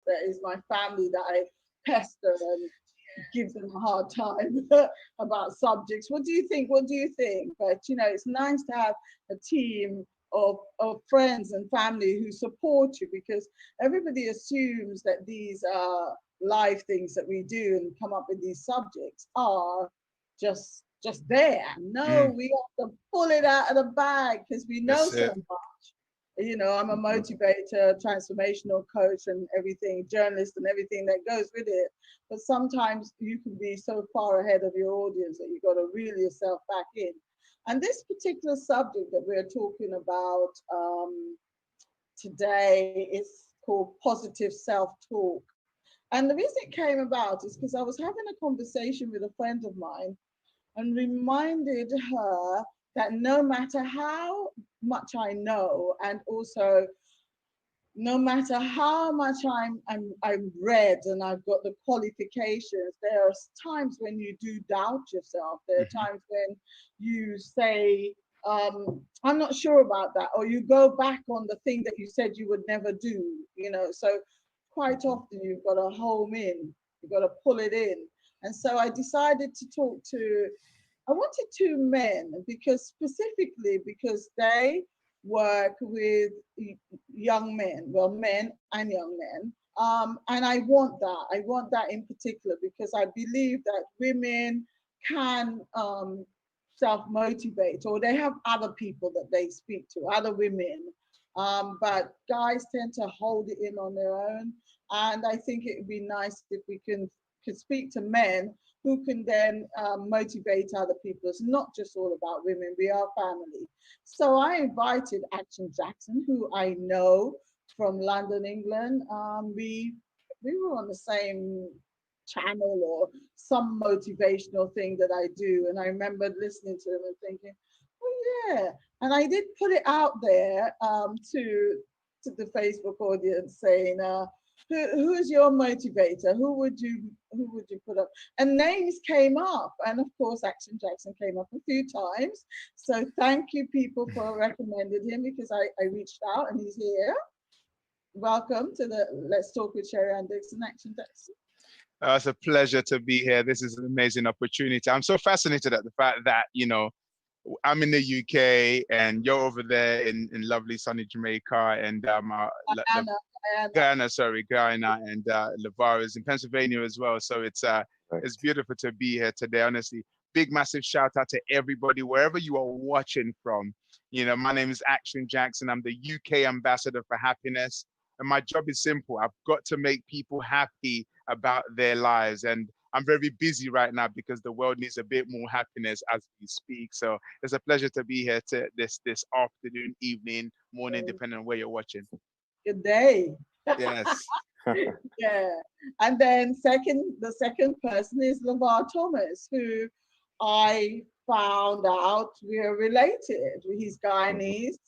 That is my family that I pester and give them a hard time about subjects. What do you think? What do you think? But it's nice to have a team of friends and family who support you, because everybody assumes that these live things that we do and come up with these subjects are just there. No, we have to pull it out of the bag because we know That's so it. much. I'm a motivator, transformational coach, and everything, journalist, and everything that goes with it. But sometimes you can be so far ahead of your audience that you've got to reel yourself back in. And this particular subject that we're talking about today is called positive self-talk. And the reason it came about is because I was having a conversation with a friend of mine and reminded her that no matter how much I know, and also no matter how much I'm read and I've got the qualifications, there are times when you do doubt yourself. There are times when you say, I'm not sure about that, or you go back on the thing that you said you would never do, so quite often you've got to home in, you've got to pull it in. And so I decided to I wanted two men, because they work with young men, well, men and young men. And I want that. I want that in particular because I believe that women can self-motivate, or they have other people that they speak to, other women. But guys tend to hold it in on their own. And I think it would be nice if we could speak to men who can then motivate other people. It's not just all about women, we are family. So I invited Action Jackson, who I know from London, England. We were on the same channel or some motivational thing that I do. And I remember listening to him and thinking, oh yeah. And I did put it out there to the Facebook audience saying, who is your motivator? Who would you put up? And names came up, and of course Action Jackson came up a few times. So thank you people for recommending him, because I reached out and he's here. Welcome to the Let's Talk with Sherry and Dixion, Action Jackson. It's a pleasure to be here. This is an amazing opportunity. I'm so fascinated at the fact that, I'm in the UK and you're over there in lovely sunny Jamaica, and Guyana, and Lavar is in Pennsylvania as well. So it's beautiful to be here today. Honestly, big massive shout out to everybody wherever you are watching from. My name is Action Jackson. I'm the UK ambassador for happiness, and my job is simple. I've got to make people happy about their lives, and I'm very busy right now because the world needs a bit more happiness as we speak. So it's a pleasure to be here to this afternoon, evening, morning, depending on where you're watching. Good day. Yes. Yeah. And then the second person is LeVar Thomas, who I found out we're related. He's Guyanese,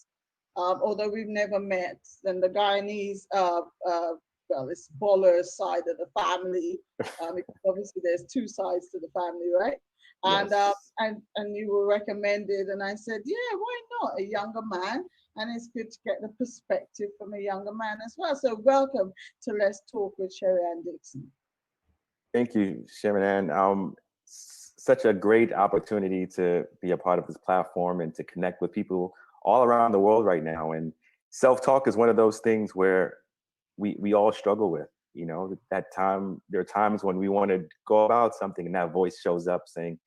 although we've never met. And the Guyanese, it's Boller's side of the family. Obviously, there's two sides to the family, right? And Yes. and you were recommended, and I said, yeah, why not? A younger man, and it's good to get the perspective from a younger man as well. So welcome to Let's Talk with Sherry and Dixion. Thank you, Sharon Ann. Such a great opportunity to be a part of this platform and to connect with people all around the world right now. And self-talk is one of those things where we all struggle with. There are times when we want to go about something and that voice shows up saying,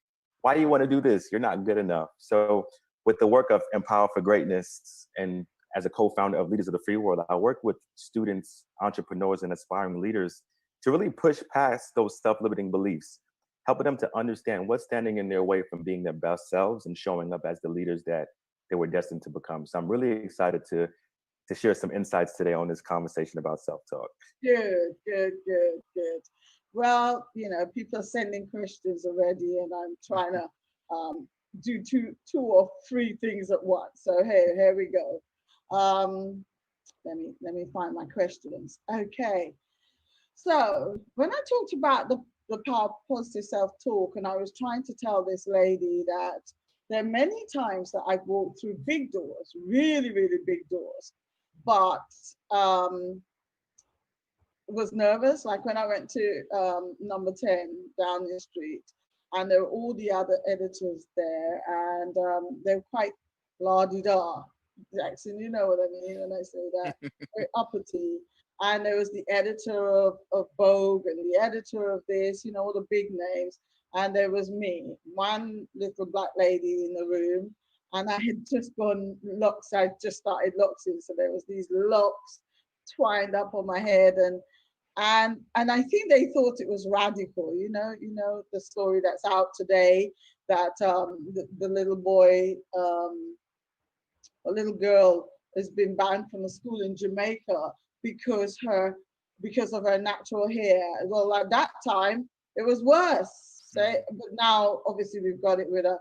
why do you want to do this? You're not good enough. So with the work of Empower for Greatness, and as a co-founder of Leaders of the Free World, I work with students, entrepreneurs, and aspiring leaders to really push past those self-limiting beliefs, helping them to understand what's standing in their way from being their best selves and showing up as the leaders that they were destined to become. So I'm really excited to share some insights today on this conversation about self-talk. Good. Well, people are sending questions already, and I'm trying to do two or three things at once. So here we go. Let me find my questions. Okay. So when I talked about the power of positive self-talk, and I was trying to tell this lady that there are many times that I've walked through big doors, really, really big doors, but was nervous. Like when I went to number 10 Downing Street, and there were all the other editors there, and they were quite la-di-da. Jackson, you know what I mean when I say that, very uppity. And there was the editor of Vogue and the editor of this, you know, all the big names. And there was me, one little black lady in the room. And I had just gone locks, I just started locksing. So there was these locks twined up on my head, and I think they thought it was radical, the story that's out today, that the little boy, a little girl has been banned from a school in Jamaica because of her natural hair. Well, at that time it was worse. But now obviously we've got it with a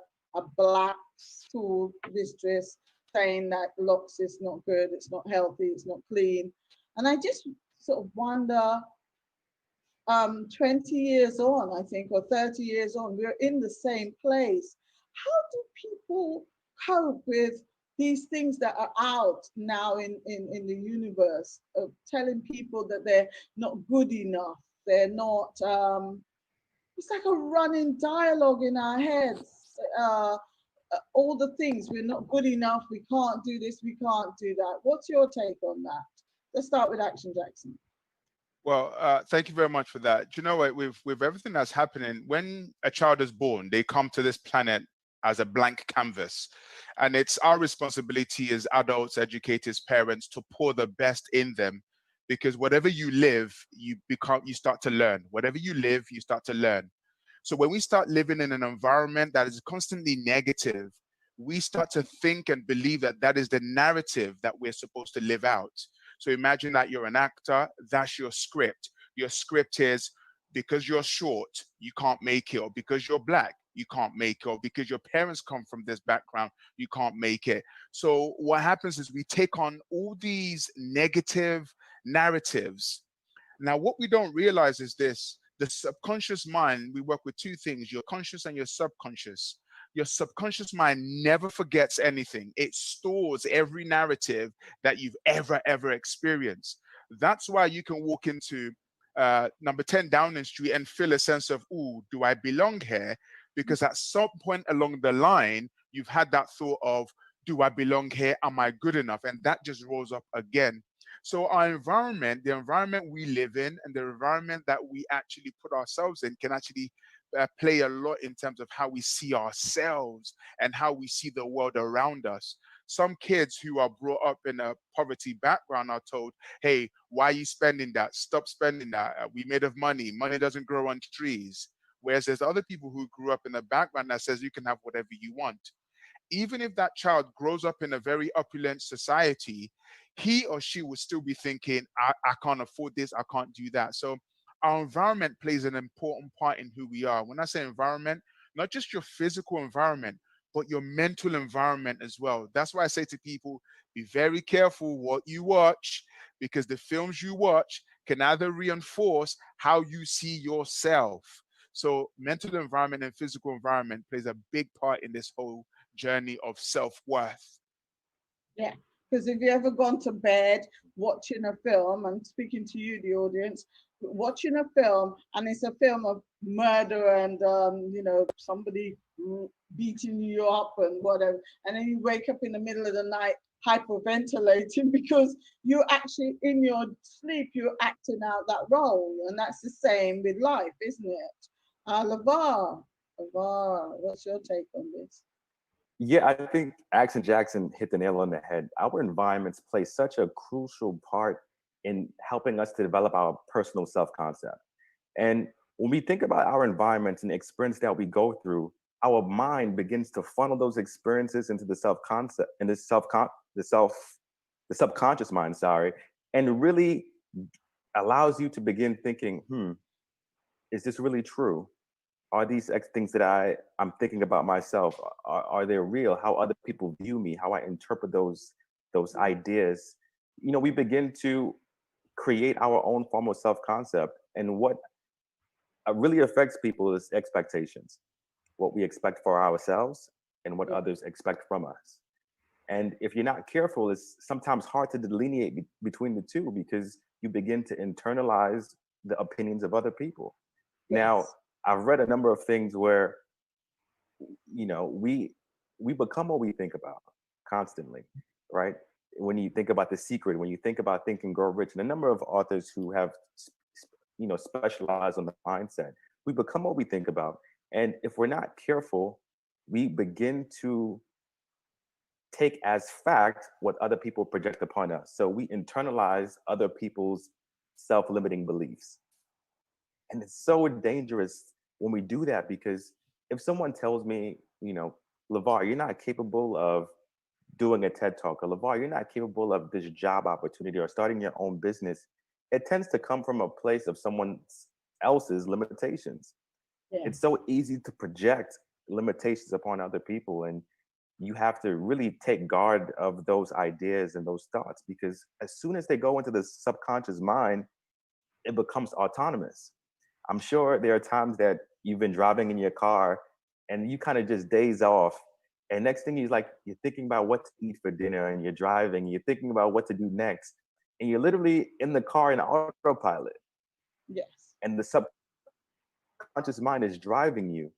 black school mistress saying that locks is not good, it's not healthy, it's not clean. And I just sort of wonder, 20 years on, I think, or 30 years on, we're in the same place. How do people cope with these things that are out now in the universe, of telling people that they're not good enough, they're not, it's like a running dialogue in our heads. All the things, we're not good enough, we can't do this, we can't do that. What's your take on that? Let's start with Action Jackson. Well, thank you very much for that. Do you know what? With everything that's happening, when a child is born, they come to this planet as a blank canvas, and it's our responsibility as adults, educators, parents, to pour the best in them, because whatever you live, you start to learn. Whatever you live, you start to learn. So when we start living in an environment that is constantly negative, we start to think and believe that that is the narrative that we're supposed to live out. So imagine that you're an actor, that's your script. Your script is, because you're short, you can't make it, or because you're black, you can't make it, or because your parents come from this background, you can't make it. So what happens is we take on all these negative narratives. Now, what we don't realize is this: the subconscious mind, we work with two things, your conscious and your subconscious. Your subconscious mind never forgets anything. It stores every narrative that you've ever experienced. That's why you can walk into number 10 Downing Street and feel a sense of, ooh, do I belong here? Because at some point along the line, you've had that thought of, do I belong here? Am I good enough? And that just rolls up again. So our environment, the environment we live in, and the environment that we actually put ourselves in, can actually play a lot in terms of how we see ourselves and how we see the world around us. Some kids who are brought up in a poverty background are told, hey, why are you spending that? Stop spending that. We made of money. Money doesn't grow on trees. Whereas there's other people who grew up in a background that says you can have whatever you want. Even if that child grows up in a very opulent society, he or she will still be thinking, I can't afford this, I can't do that. So our environment plays an important part in who we are. When I say environment, not just your physical environment, but your mental environment as well. That's why I say to people, be very careful what you watch, because the films you watch can either reinforce how you see yourself. So mental environment and physical environment plays a big part in this whole journey of self-worth. Yeah, because if you ever gone to bed watching a film, I'm speaking to you, the audience, watching a film, and it's a film of murder and somebody beating you up and whatever, and then you wake up in the middle of the night hyperventilating because you're actually in your sleep, you're acting out that role, and that's the same with life, isn't it? LeVar, what's your take on this? Yeah, I think Action Jackson hit the nail on the head. Our environments play such a crucial part in helping us to develop our personal self-concept. And when we think about our environments and the experience that we go through, our mind begins to funnel those experiences into the self-concept and the subconscious mind, and really allows you to begin thinking, is this really true? Are these things that I'm thinking about myself, are they real? How other people view me, how I interpret those ideas. We begin to create our own form of self-concept. And what really affects people is expectations, what we expect for ourselves and what others expect from us. And if you're not careful, it's sometimes hard to delineate between the two, because you begin to internalize the opinions of other people. Yes. Now, I've read a number of things where, we become what we think about constantly, right? When you think about The Secret, when you think about Think and Grow Rich, and a number of authors who have, specialized on the mindset, we become what we think about. And if we're not careful, we begin to take as fact what other people project upon us. So we internalize other people's self-limiting beliefs. And it's so dangerous when we do that, because if someone tells me, LeVar, you're not capable of doing a TED Talk, or LeVar, you're not capable of this job opportunity or starting your own business, it tends to come from a place of someone else's limitations. Yes. It's so easy to project limitations upon other people. And you have to really take guard of those ideas and those thoughts, because as soon as they go into the subconscious mind, it becomes autonomous. I'm sure there are times that you've been driving in your car and you kind of just daze off. And next thing is like, you're thinking about what to eat for dinner, and you're driving, and you're thinking about what to do next. And you're literally in the car in autopilot. Yes. And the subconscious mind is driving you.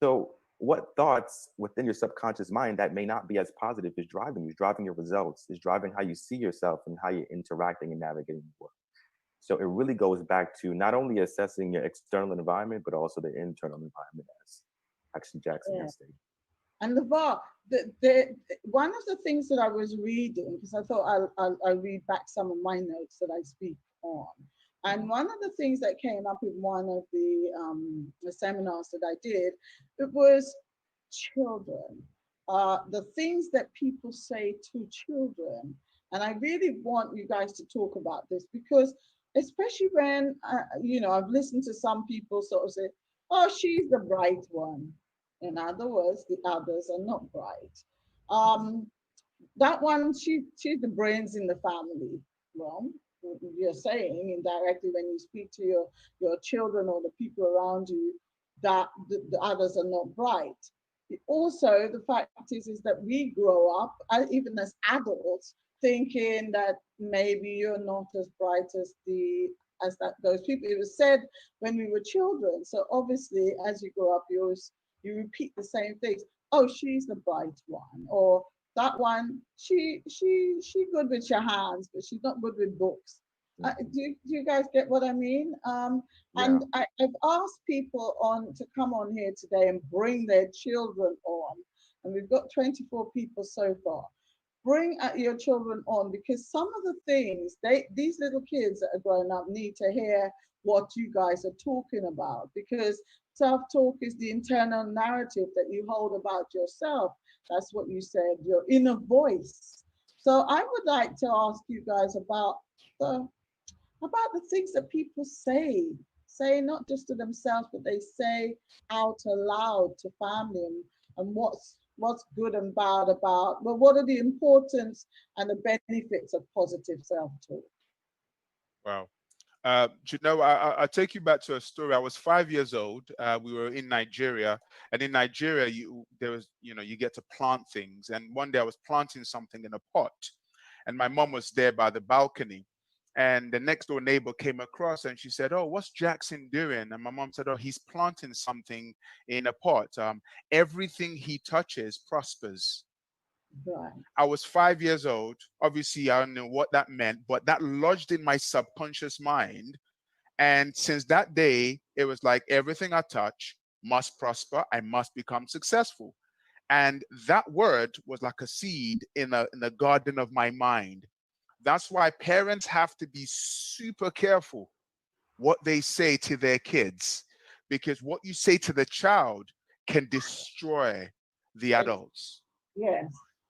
So what thoughts within your subconscious mind that may not be as positive is driving you? Is driving your results, is driving how you see yourself and how you're interacting and navigating the world. So it really goes back to not only assessing your external environment, but also the internal environment, as Action Jackson has stated. And LeVar, one of the things that I was reading, because I thought I'll read back some of my notes that I speak on. And one of the things that came up in one of the seminars that I did, it was children, the things that people say to children. And I really want you guys to talk about this, because especially when, I've listened to some people sort of say, oh, she's the bright one. In other words, the others are not bright. That one, she's the brains in the family. Well, you're saying indirectly when you speak to your children or the people around you that the others are not bright. Also, the fact is that we grow up, even as adults, thinking that maybe you're not as bright as those people. It was said when we were children. So obviously, as you grow up, you repeat the same things. Oh, she's the bright one, or that one, she good with your hands, but she's not good with books. Do you guys get what I mean? And I've asked people to come on here today and bring their children on, and we've got 24 people so far. Bring your children on, because some of the things these little kids that are growing up need to hear what you guys are talking about, because self-talk is the internal narrative that you hold about yourself. That's what you said, your inner voice. So I would like to ask you guys about the things that people say not just to themselves, but they say out aloud to family, and what's good and bad about, but what are the importance and the benefits of positive self-talk? Wow. I'll take you back to a story. I was 5 years old. We were in Nigeria, and in Nigeria, you get to plant things. And one day I was planting something in a pot, and my mom was there by the balcony. And the next door neighbor came across, and she said, "Oh, what's Jackson doing?" And my mom said, "Oh, he's planting something in a pot. Everything he touches prospers." Right. I was 5 years old. Obviously, I don't know what that meant, but that lodged in my subconscious mind. And since that day, it was like everything I touch must prosper. I must become successful. And that word was like a seed in the garden of my mind. That's why parents have to be super careful what they say to their kids, because what you say to the child can destroy the adults. Yes.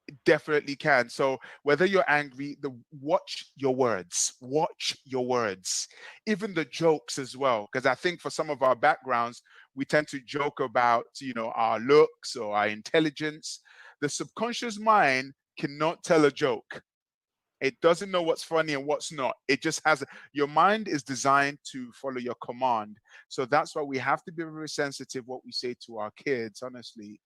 It definitely can. So whether you're angry, watch your words. Watch your words. Even the jokes as well, because I think for some of our backgrounds, we tend to joke about, our looks or our intelligence. The subconscious mind cannot tell a joke. It doesn't know what's funny and what's not. It just your mind is designed to follow your command. So that's why we have to be very sensitive what we say to our kids, honestly.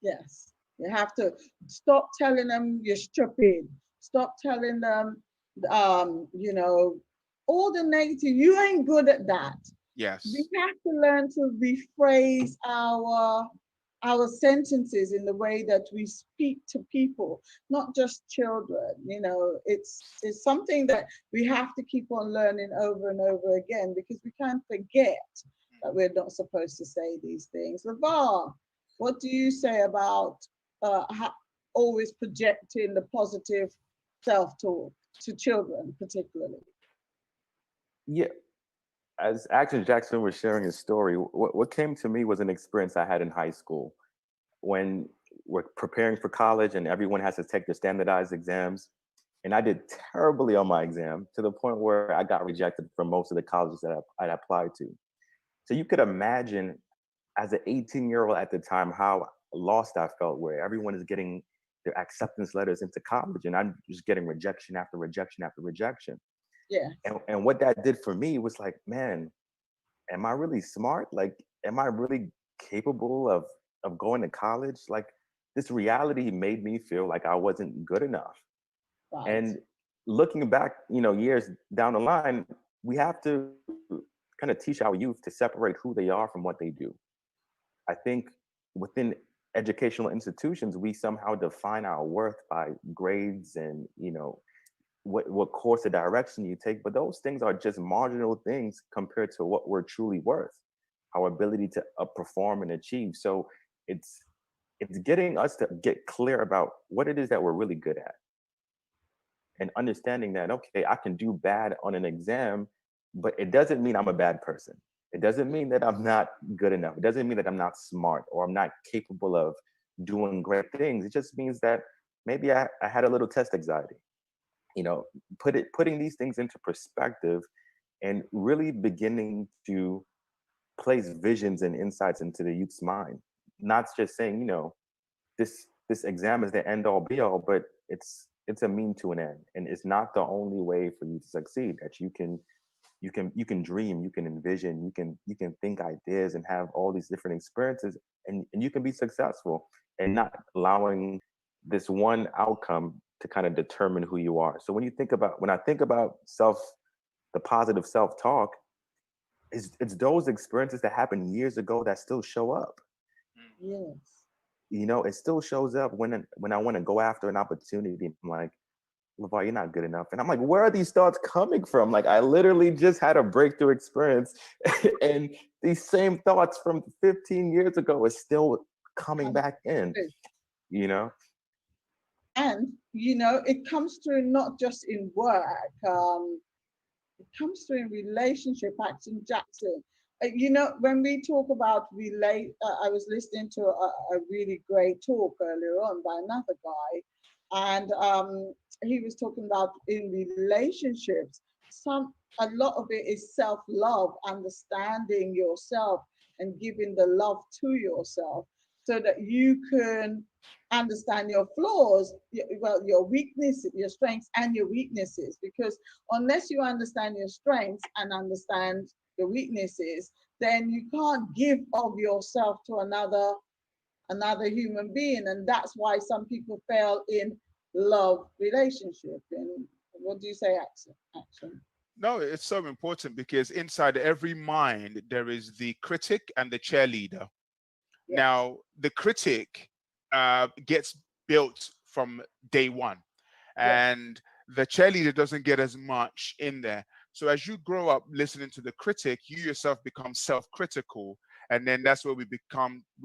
Yes. You have to stop telling them you're stupid. Stop telling them, all the negative, you ain't good at that. Yes. We have to learn to rephrase our sentences in the way that we speak to people, not just children. You know, it's something that we have to keep on learning over and over again, because we can't forget that we're not supposed to say these things. LeVar, what do you say about always projecting the positive self-talk to children, particularly? Yeah, as Action Jackson was sharing his story, what came to me was an experience I had in high school when we're preparing for college and everyone has to take their standardized exams. And I did terribly on my exam to the point where I got rejected from most of the colleges that I'd applied to. So you could imagine, as an 18-year-old at the time, how lost I felt, where everyone is getting their acceptance letters into college and I'm just getting rejection after rejection after rejection. Yeah. And what that did for me was like, man, am I really smart? Like, am I really capable of going to college? Like, this reality made me feel like I wasn't good enough. Right. And looking back, years down the line, we have to kind of teach our youth to separate who they are from what they do. I think within educational institutions, we somehow define our worth by grades and, what course of direction you take, but those things are just marginal things compared to what we're truly worth, our ability to perform and achieve. So it's getting us to get clear about what it is that we're really good at, and understanding that, okay, I can do bad on an exam, but it doesn't mean I'm a bad person. It doesn't mean that I'm not good enough. It doesn't mean that I'm not smart or I'm not capable of doing great things. It just means that maybe I had a little test anxiety. Putting these things into perspective and really beginning to place visions and insights into the youth's mind. Not just saying, this exam is the end all be all, but it's a mean to an end. And it's not the only way for you to succeed. That you can dream, you can envision, you can think ideas and have all these different experiences, and you can be successful, and not allowing this one outcome to kind of determine who you are. So when I think about the positive self-talk, it's those experiences that happened years ago that still show up. Yes. It still shows up when I want to go after an opportunity. I'm like, LeVar, you're not good enough. And I'm like, where are these thoughts coming from? Like, I literally just had a breakthrough experience and these same thoughts from 15 years ago is still coming back in, And, it comes through not just in work, it comes through in relationship. Action Jackson. When we talk about I was listening to a really great talk earlier on by another guy, and he was talking about in relationships, a lot of it is self-love, understanding yourself and giving the love to yourself so that you can understand your flaws, your weaknesses, your strengths and your weaknesses. Because unless you understand your strengths and understand your weaknesses, then you can't give of yourself to another human being. And that's why some people fail in love relationship. And what do you say, Action? No, it's so important, because inside every mind there is the critic and the cheerleader. Yes. Now, the critic gets built from day one, and the cheerleader doesn't get as much in there. So as you grow up listening to the critic, you yourself become self-critical, and then that's where we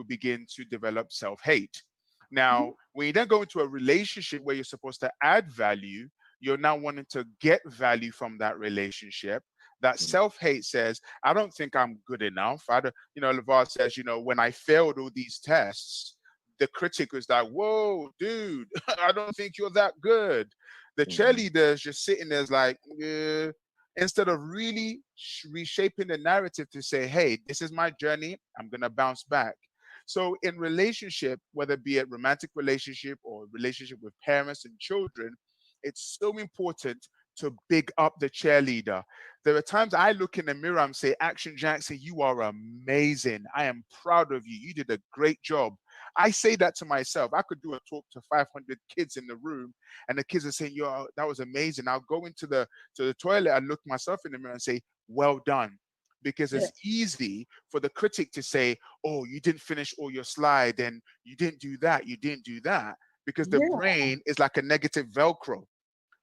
begin to develop self-hate. Now, when you then go into a relationship where you're supposed to add value, you're now wanting to get value from that relationship. That self-hate says, I don't think I'm good enough. LeVar says, when I failed all these tests, the critic was like, whoa, dude, I don't think you're that good. The cheerleader is just sitting there like, instead of really reshaping the narrative to say, hey, this is my journey, I'm going to bounce back. So in relationship, whether it be a romantic relationship or relationship with parents and children, it's so important to big up the cheerleader. There are times I look in the mirror and say, Action Jackson, you are amazing. I am proud of you. You did a great job. I say that to myself. I could do a talk to 500 kids in the room, and the kids are saying, yo, that was amazing. I'll go into the toilet and look myself in the mirror and say, well done. Because it's easy for the critic to say, oh, you didn't finish all your slide, and you didn't do that, you didn't do that, because the brain is like a negative Velcro.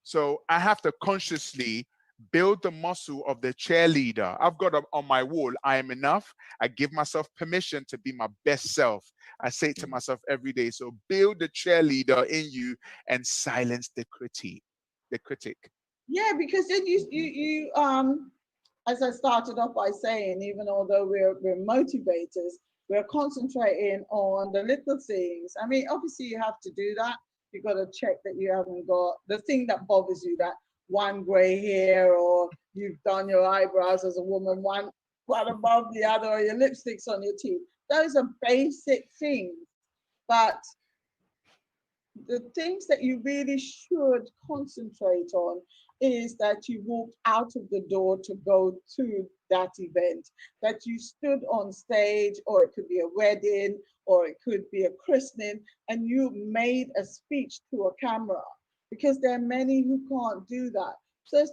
So I have to consciously build the muscle of the cheerleader. I've got on my wall, I am enough. I give myself permission to be my best self. I say it to myself every day. So build the cheerleader in you and silence the critic. Yeah, because then you as I started off by saying, even although we're motivators, we're concentrating on the little things. I mean, obviously you have to do that. You've got to check that you haven't got the thing that bothers you, that one gray hair, or you've done your eyebrows as a woman, one above the other, or your lipstick's on your teeth. Those are basic things. But the things that you really should concentrate on is that you walked out of the door to go to that event, that you stood on stage, or it could be a wedding, or it could be a christening, and you made a speech to a camera, because there are many who can't do that. So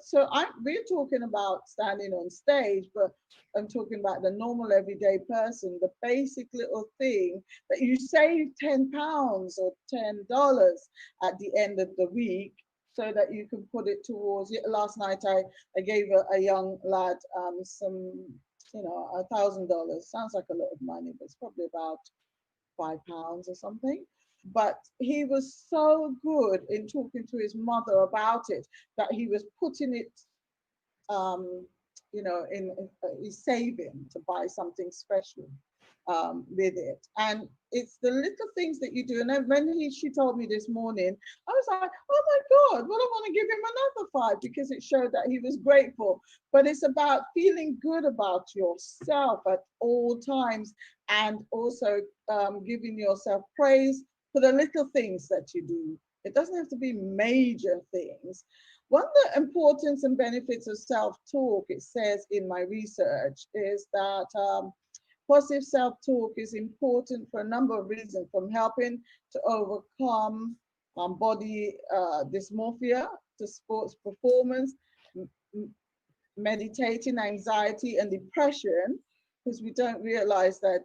we're talking about standing on stage, but I'm talking about the normal everyday person, the basic little thing that you save £10 or $10 at the end of the week, so that you can put it towards it. Last night I gave a young lad some, $1,000. Sounds like a lot of money, but it's probably about £5 or something. But he was so good in talking to his mother about it, that he was putting it he's saving to buy something special with it. And it's the little things that you do. And then when she told me this morning, I was like, oh my God, well, I want to give him another 5, because it showed that he was grateful. But it's about feeling good about yourself at all times, and also giving yourself praise for the little things that you do. It doesn't have to be major things. One of the importance and benefits of self-talk, it says in my research, is that positive self-talk is important for a number of reasons, from helping to overcome body dysmorphia, to sports performance, meditating, anxiety, and depression, because we don't realize that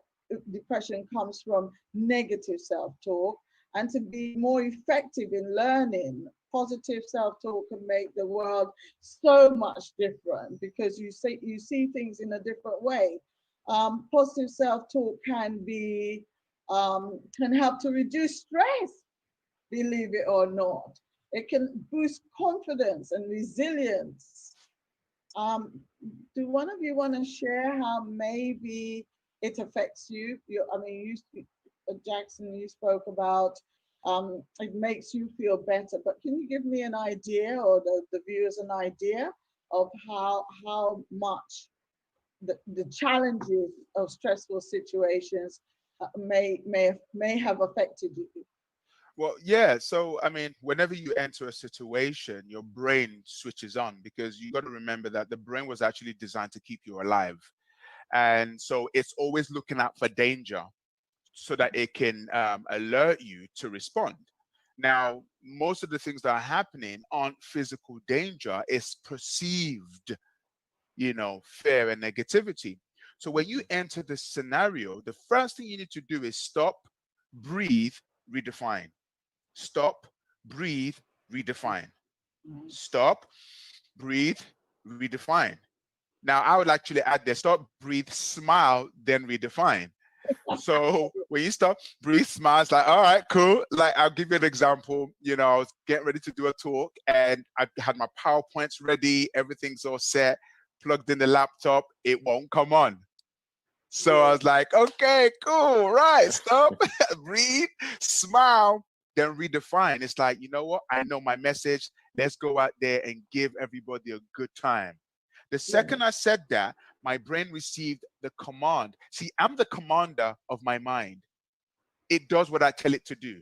depression comes from negative self-talk. And to be more effective in learning, positive self-talk can make the world so much different, because you see things in a different way. Positive self-talk can help to reduce stress, believe it or not. It can boost confidence and resilience. Do one of you want to share how maybe it affects you? Jackson, you spoke about it makes you feel better, but can you give me an idea, or the viewers an idea of how much the challenges of stressful situations may have affected you? Well, yeah. So, I mean, whenever you enter a situation, your brain switches on, because you got to remember that the brain was actually designed to keep you alive. And so it's always looking out for danger, so that it can alert you to respond. Now, most of the things that are happening aren't physical danger, it's perceived, fear and negativity. So when you enter the scenario, the first thing you need to do is stop, breathe, redefine. Stop, breathe, redefine. Stop, breathe, redefine. Now, I would actually add there, stop, breathe, smile, then redefine. So when you stop, breathe, smile, it's like, all right, cool. Like, I'll give you an example. I was getting ready to do a talk, and I had my PowerPoints ready. Everything's all set, plugged in the laptop. It won't come on. So I was like, okay, cool, right, stop, breathe, smile, then redefine. It's like, you know what? I know my message. Let's go out there and give everybody a good time. The second I said that, my brain received the command. See, I'm the commander of my mind. It does what I tell it to do.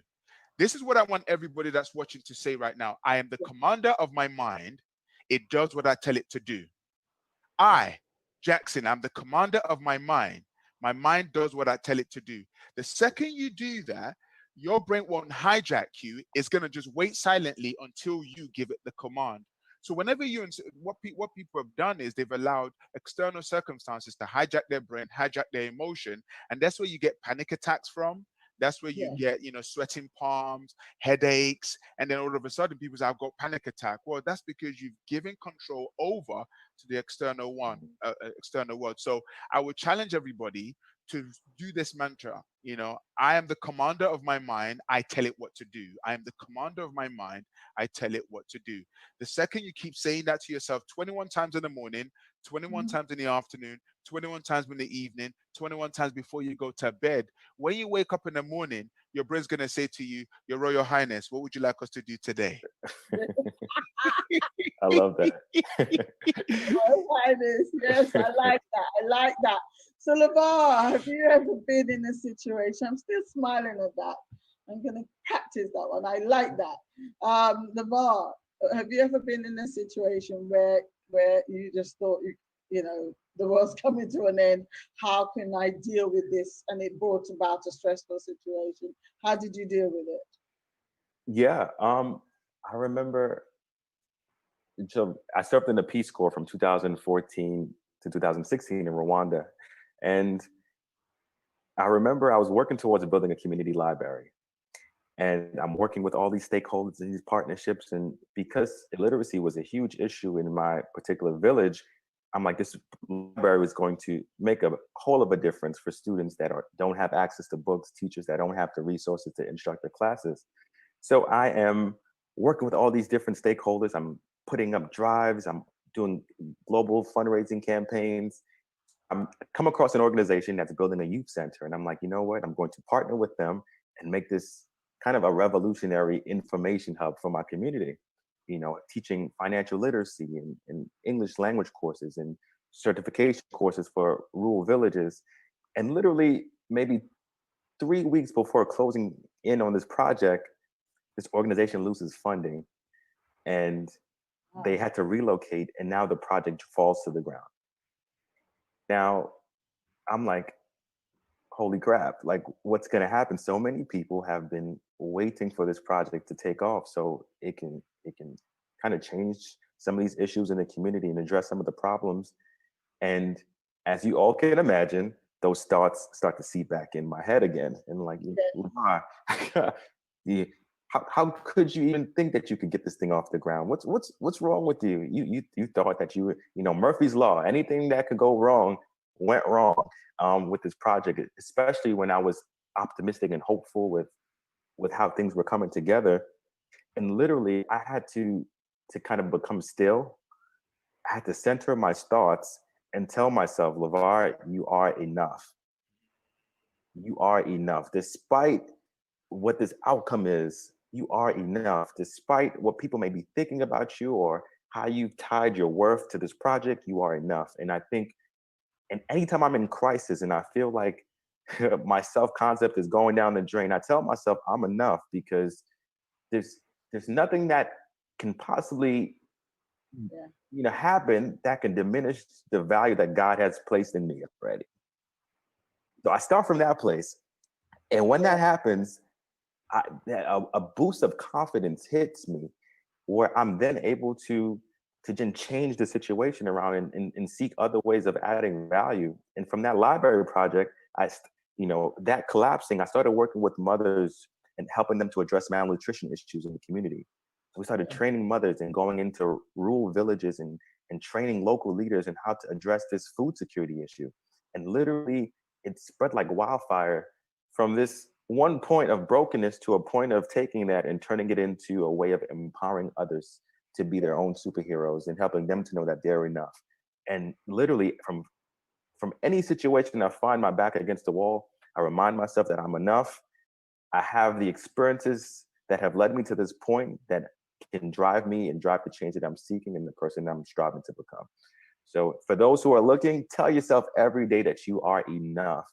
This is what I want everybody that's watching to say right now. I am the commander of my mind. It does what I tell it to do. I, Jackson, I'm the commander of my mind. My mind does what I tell it to do. The second you do that, your brain won't hijack you. It's going to just wait silently until you give it the command. So whenever what people have done is they've allowed external circumstances to hijack their brain, hijack their emotion, and that's where you get panic attacks from. That's where you get, sweating palms, headaches, and then all of a sudden people say, I've got panic attack. Well, that's because you've given control over to the external world. So I would challenge everybody to do this mantra. I am the commander of my mind. I tell it what to do. I am the commander of my mind. I tell it what to do. The second you keep saying that to yourself 21 times in the morning, 21 times in the afternoon, 21 times in the evening, 21 times before you go to bed, when you wake up in the morning, your brain's going to say to you, Your Royal Highness, what would you like us to do today? I love that. Royal Highness, yes, I like that. So LeVar, have you ever been in a situation? I'm still smiling at that. I'm going to practice that one. I like that. LeVar, have you ever been in a situation where you just thought the world's coming to an end? How can I deal with this? And it brought about a stressful situation. How did you deal with it? Yeah, I remember. So I served in the Peace Corps from 2014 to 2016 in Rwanda, and I remember I was working towards building a community library. And I'm working with all these stakeholders and these partnerships. And because illiteracy was a huge issue in my particular village, I'm like, this library is going to make a whole of a difference for students that don't have access to books, teachers that don't have the resources to instruct their classes. So I am working with all these different stakeholders. I'm putting up drives. I'm doing global fundraising campaigns. I'm come across an organization that's building a youth center. And I'm like, you know what? I'm going to partner with them and make this kind of a revolutionary information hub for my community, teaching financial literacy and English language courses and certification courses for rural villages. And literally maybe 3 weeks before closing in on this project, this organization loses funding and they had to relocate, and now the project falls to the ground. Now, I'm like, holy crap, like what's going to happen? So many people have been waiting for this project to take off so it can kind of change some of these issues in the community and address some of the problems. And as you all can imagine, those thoughts start to seep back in my head again. And like, how could you even think that you could get this thing off the ground? What's wrong with you? You thought that Murphy's Law, anything that could go wrong went wrong with this project, especially when I was optimistic and hopeful with how things were coming together. And literally, I had to kind of become still. I had to center my thoughts and tell myself, LeVar, you are enough. You are enough. Despite what this outcome is, you are enough. Despite what people may be thinking about you or how you've tied your worth to this project, you are enough. And I think, and anytime I'm in crisis and I feel like my self-concept is going down the drain, I tell myself I'm enough, because there's nothing that can possibly happen that can diminish the value that God has placed in me already. So I start from that place. And when that happens, a boost of confidence hits me, where I'm then able to then change the situation around and seek other ways of adding value. And from that library project, that collapsing, I started working with mothers and helping them to address malnutrition issues in the community. So we started training mothers and going into rural villages and training local leaders in how to address this food security issue. And literally, it spread like wildfire from this one point of brokenness to a point of taking that and turning it into a way of empowering others to be their own superheroes and helping them to know that they're enough. And literally, from any situation I find my back against the wall, I remind myself that I'm enough. I have the experiences that have led me to this point that can drive me and drive the change that I'm seeking and the person I'm striving to become. So for those who are looking, tell yourself every day that you are enough.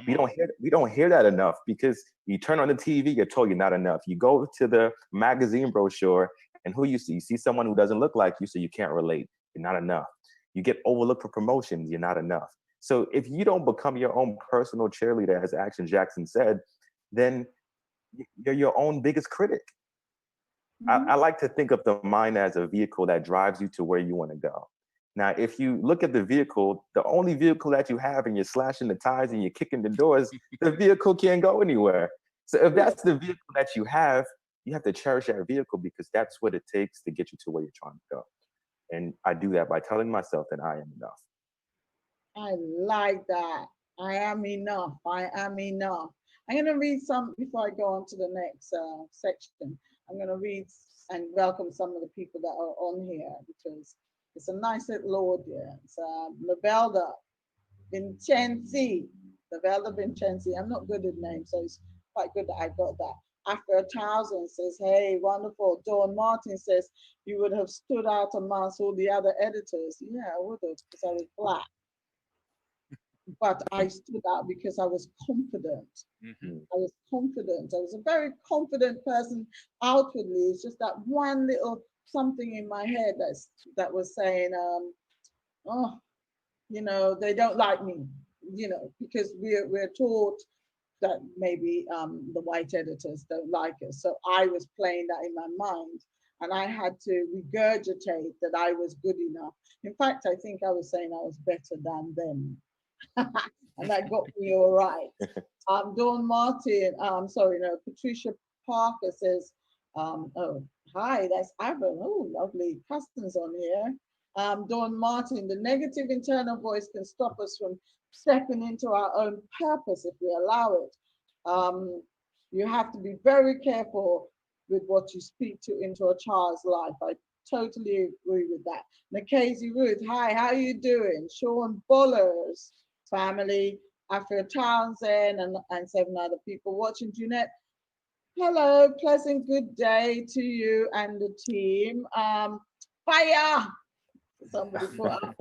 We don't hear that enough, because you turn on the TV, you're told you're not enough. You go to the magazine brochure, and who you see? You see someone who doesn't look like you, so you can't relate. You're not enough. You get overlooked for promotions. You're not enough. So if you don't become your own personal cheerleader, as Action Jackson said, then you're your own biggest critic. I like to think of the mind as a vehicle that drives you to where you want to go. Now, if you look at the vehicle, the only vehicle that you have, and you're slashing the tires and you're kicking the doors, the vehicle can't go anywhere. So if that's the vehicle that you have to cherish that vehicle, because that's what it takes to get you to where you're trying to go. And I do that by telling myself that I am enough. I like that. I am enough. I am enough. I'm going to read some before I go on to the next section. I'm going to read and welcome some of the people that are on here, because it's a nice little audience. Lavelda Vincenzi. Lavelda Vincenzi. I'm not good at names, so it's quite good that I got that. After 1,000 says, hey, wonderful. Dawn Martin says, you would have stood out amongst all the other editors. Yeah, I would have, because I was black. But I stood out because I was confident. I was confident. I was a very confident person outwardly. It's just that one little something in my head that was saying, oh, you know, they don't like me, you know, because we're taught that maybe the white editors don't like us. So I was playing that in my mind, and I had to regurgitate that I was good enough. In fact, I think I was saying I was better than them. And that got me all right. Dawn Martin, Patricia Parker says, oh, hi, that's Aaron. Oh, lovely cousins on here. Dawn Martin, the negative internal voice can stop us from stepping into our own purpose if we allow it. You have to be very careful with what you speak to into a child's life. I totally agree with that. Nikasi Ruth, hi, how are you doing? Sean Bollers, family, Afra Townsend, and 7 other people watching. Jeanette, hello, pleasant good day to you and the team. Fire! Somebody put up.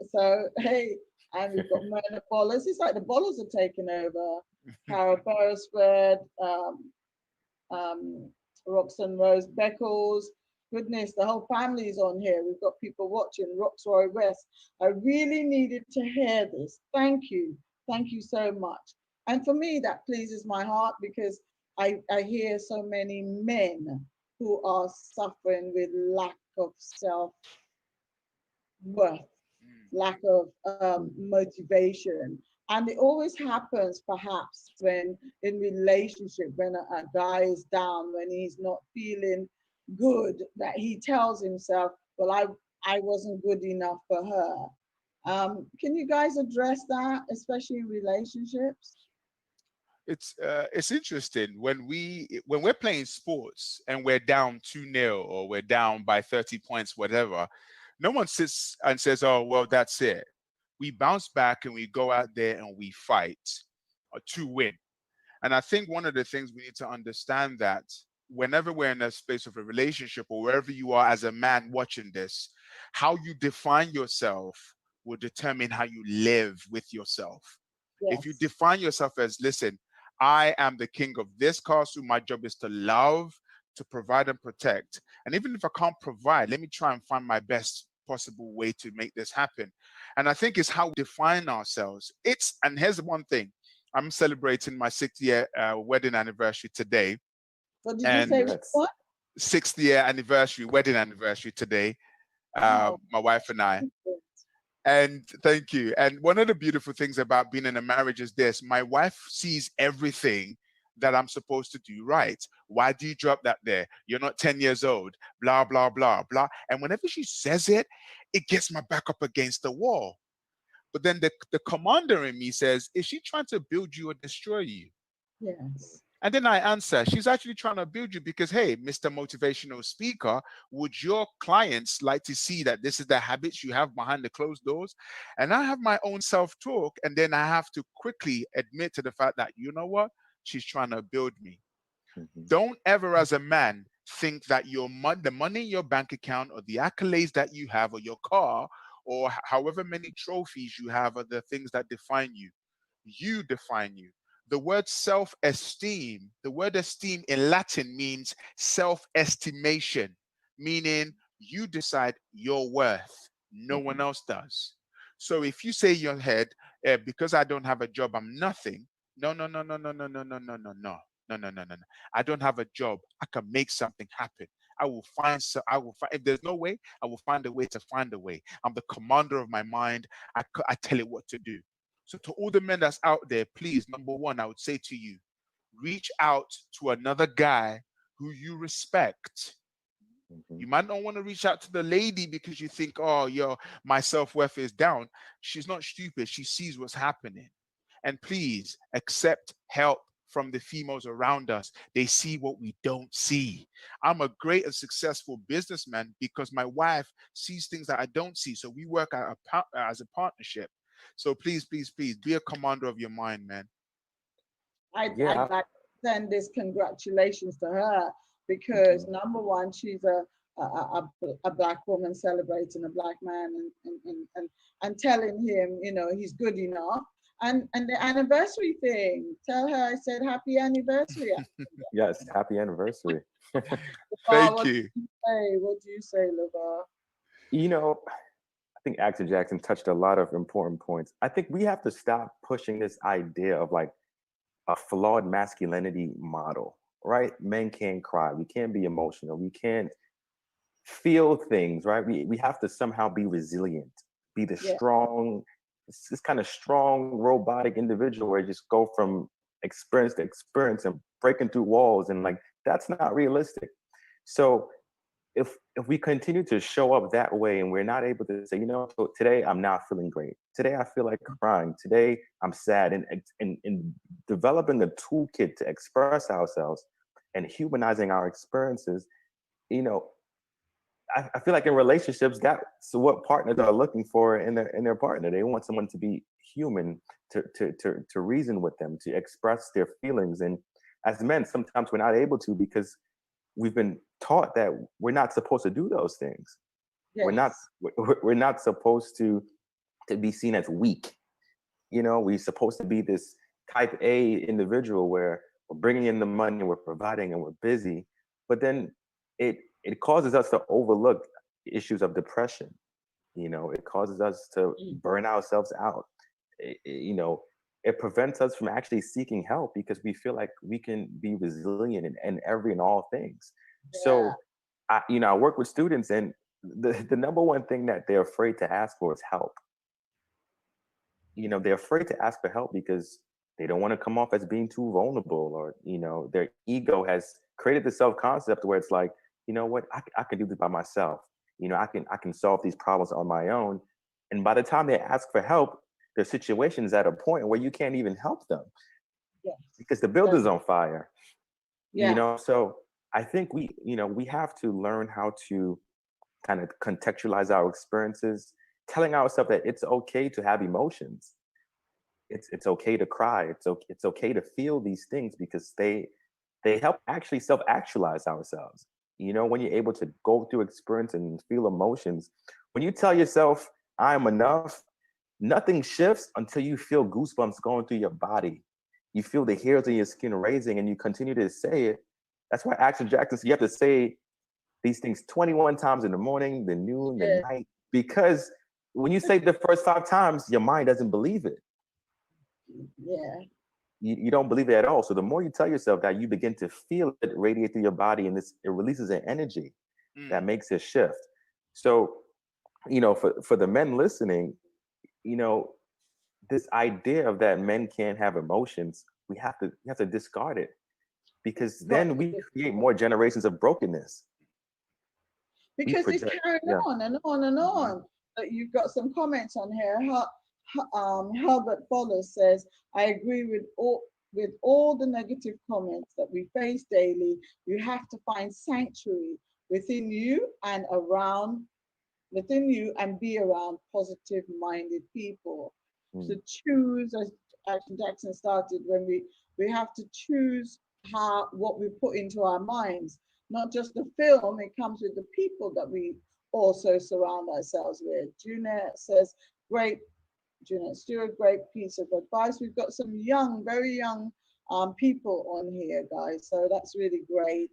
So, hey, and we've got Myrna Bollers. It's like the Bollers are taking over. Cara Beresford, Roxanne Rose Beckles. Goodness, the whole family's on here. We've got people watching. Roxroy West. I really needed to hear this. Thank you. Thank you so much. And for me, that pleases my heart, because I hear so many men who are suffering with lack of self-worth, lack of motivation. And it always happens perhaps when in relationship, when a guy is down, when he's not feeling good, that he tells himself, well, I wasn't good enough for her. Can you guys address that, especially in relationships? It's interesting when we're playing sports and we're down 2-0 or we're down by 30 points, whatever. No one sits and says, oh, well, that's it. We bounce back and we go out there and we fight to win. And I think one of the things we need to understand, that whenever we're in a space of a relationship, or wherever you are as a man watching this, how you define yourself will determine how you live with yourself. Yes. If you define yourself as, listen, I am the king of this castle, my job is to love, to provide and protect. And even if I can't provide, let me try and find my best possible way to make this happen. And I think it's how we define ourselves. And here's one thing. I'm celebrating my 6th year wedding anniversary today. What did you say? What? 6th year anniversary, wedding anniversary today. My wife and I. And thank you. And one of the beautiful things about being in a marriage is this: my wife sees everything that I'm supposed to do right. Why do you drop that there? You're not 10 years old, blah, blah, blah, blah. And whenever she says it, it gets my back up against the wall. But then the commander in me says, is she trying to build you or destroy you? Yes. And then I answer, she's actually trying to build you, because, hey, Mr. Motivational Speaker, would your clients like to see that this is the habits you have behind the closed doors? And I have my own self-talk, and then I have to quickly admit to the fact that, you know what? She's trying to build me. Don't ever, as a man, think that the money in your bank account, or the accolades that you have, or your car, or however many trophies you have, are the things that define you. You define you. The word self-esteem, the word esteem in Latin means self-estimation, meaning you decide your worth. No one else does. So if you say in your head, because I don't have a job, I'm nothing. No, no, no, no, no, no, no, no, no, no, no. No, no, no, no, no. I don't have a job. I can make something happen. I will find, if there's no way, I will find a way to find a way. I'm the commander of my mind. I tell it what to do. So to all the men that's out there, please, number one, I would say to you, reach out to another guy who you respect. You might not want to reach out to the lady because you think, oh, my self-worth is down. She's not stupid. She sees what's happening. And please accept help from the females around us. They see what we don't see. I'm a great and successful businessman because my wife sees things that I don't see. So we work as a partnership. So please, please, please be a commander of your mind, man. I'd like to send this congratulations to her because number one, she's a black woman celebrating a black man and telling him, you know, he's good enough. And the anniversary thing, tell her I said happy anniversary. Yes, happy anniversary. Thank you. What do you say, LeVar? You know, I think Actor Jackson touched a lot of important points. I think we have to stop pushing this idea of like a flawed masculinity model, right? Men can't cry. We can't be emotional. We can't feel things, right? We have to somehow be resilient, be the strong, this kind of strong robotic individual where you just go from experience to experience and breaking through walls, and like that's not realistic. So if we continue to show up that way and we're not able to say, you know, today I'm not feeling great, today I feel like crying, today I'm sad, and developing a toolkit to express ourselves and humanizing our experiences, you know, I feel like in relationships, that's what partners are looking for in their partner. They want someone to be human, to reason with them, to express their feelings. And as men, sometimes we're not able to because we've been taught that we're not supposed to do those things. Yes. We're not supposed to be seen as weak. You know, we're supposed to be this type A individual where we're bringing in the money, we're providing, and we're busy. But then it causes us to overlook issues of depression. You know, it causes us to burn ourselves out. You know, it prevents us from actually seeking help because we feel like we can be resilient in every and all things. Yeah. So, I work with students, and the number one thing that they're afraid to ask for is help. You know, they're afraid to ask for help because they don't want to come off as being too vulnerable, or, you know, their ego has created the self-concept where it's like, you know what, I can do this by myself. You know, I can solve these problems on my own. And by the time they ask for help, their situation is at a point where you can't even help them because the building's on fire. You know, so I think we have to learn how to kind of contextualize our experiences, telling ourselves that it's okay to have emotions. It's okay to cry. It's okay to feel these things because they help actually self-actualize ourselves. You know, when you're able to go through experience and feel emotions, when you tell yourself, I'm enough, nothing shifts until you feel goosebumps going through your body. You feel the hairs on your skin raising and you continue to say it. That's why Action Jackson, you have to say these things 21 times in the morning, the noon, the night, because when you say the first 5 times, your mind doesn't believe it. Yeah. You don't believe it at all. So the more you tell yourself that, you begin to feel it radiate through your body, and it releases an energy that makes it shift. So, you know, for the men listening, you know, this idea of that men can't have emotions, we have to discard it, because then we create more generations of brokenness. Because it's carrying on and on and on. You've got some comments on here. Herbert Fowler says, I agree with all the negative comments that we face daily. You have to find sanctuary within you and be around positive minded people. To choose, as Action Jackson started, when we have to choose what we put into our minds. Not just the film, it comes with the people that we also surround ourselves with. Junette says, Junette Stewart, great piece of advice. We've got some young, very young people on here, guys. So that's really great.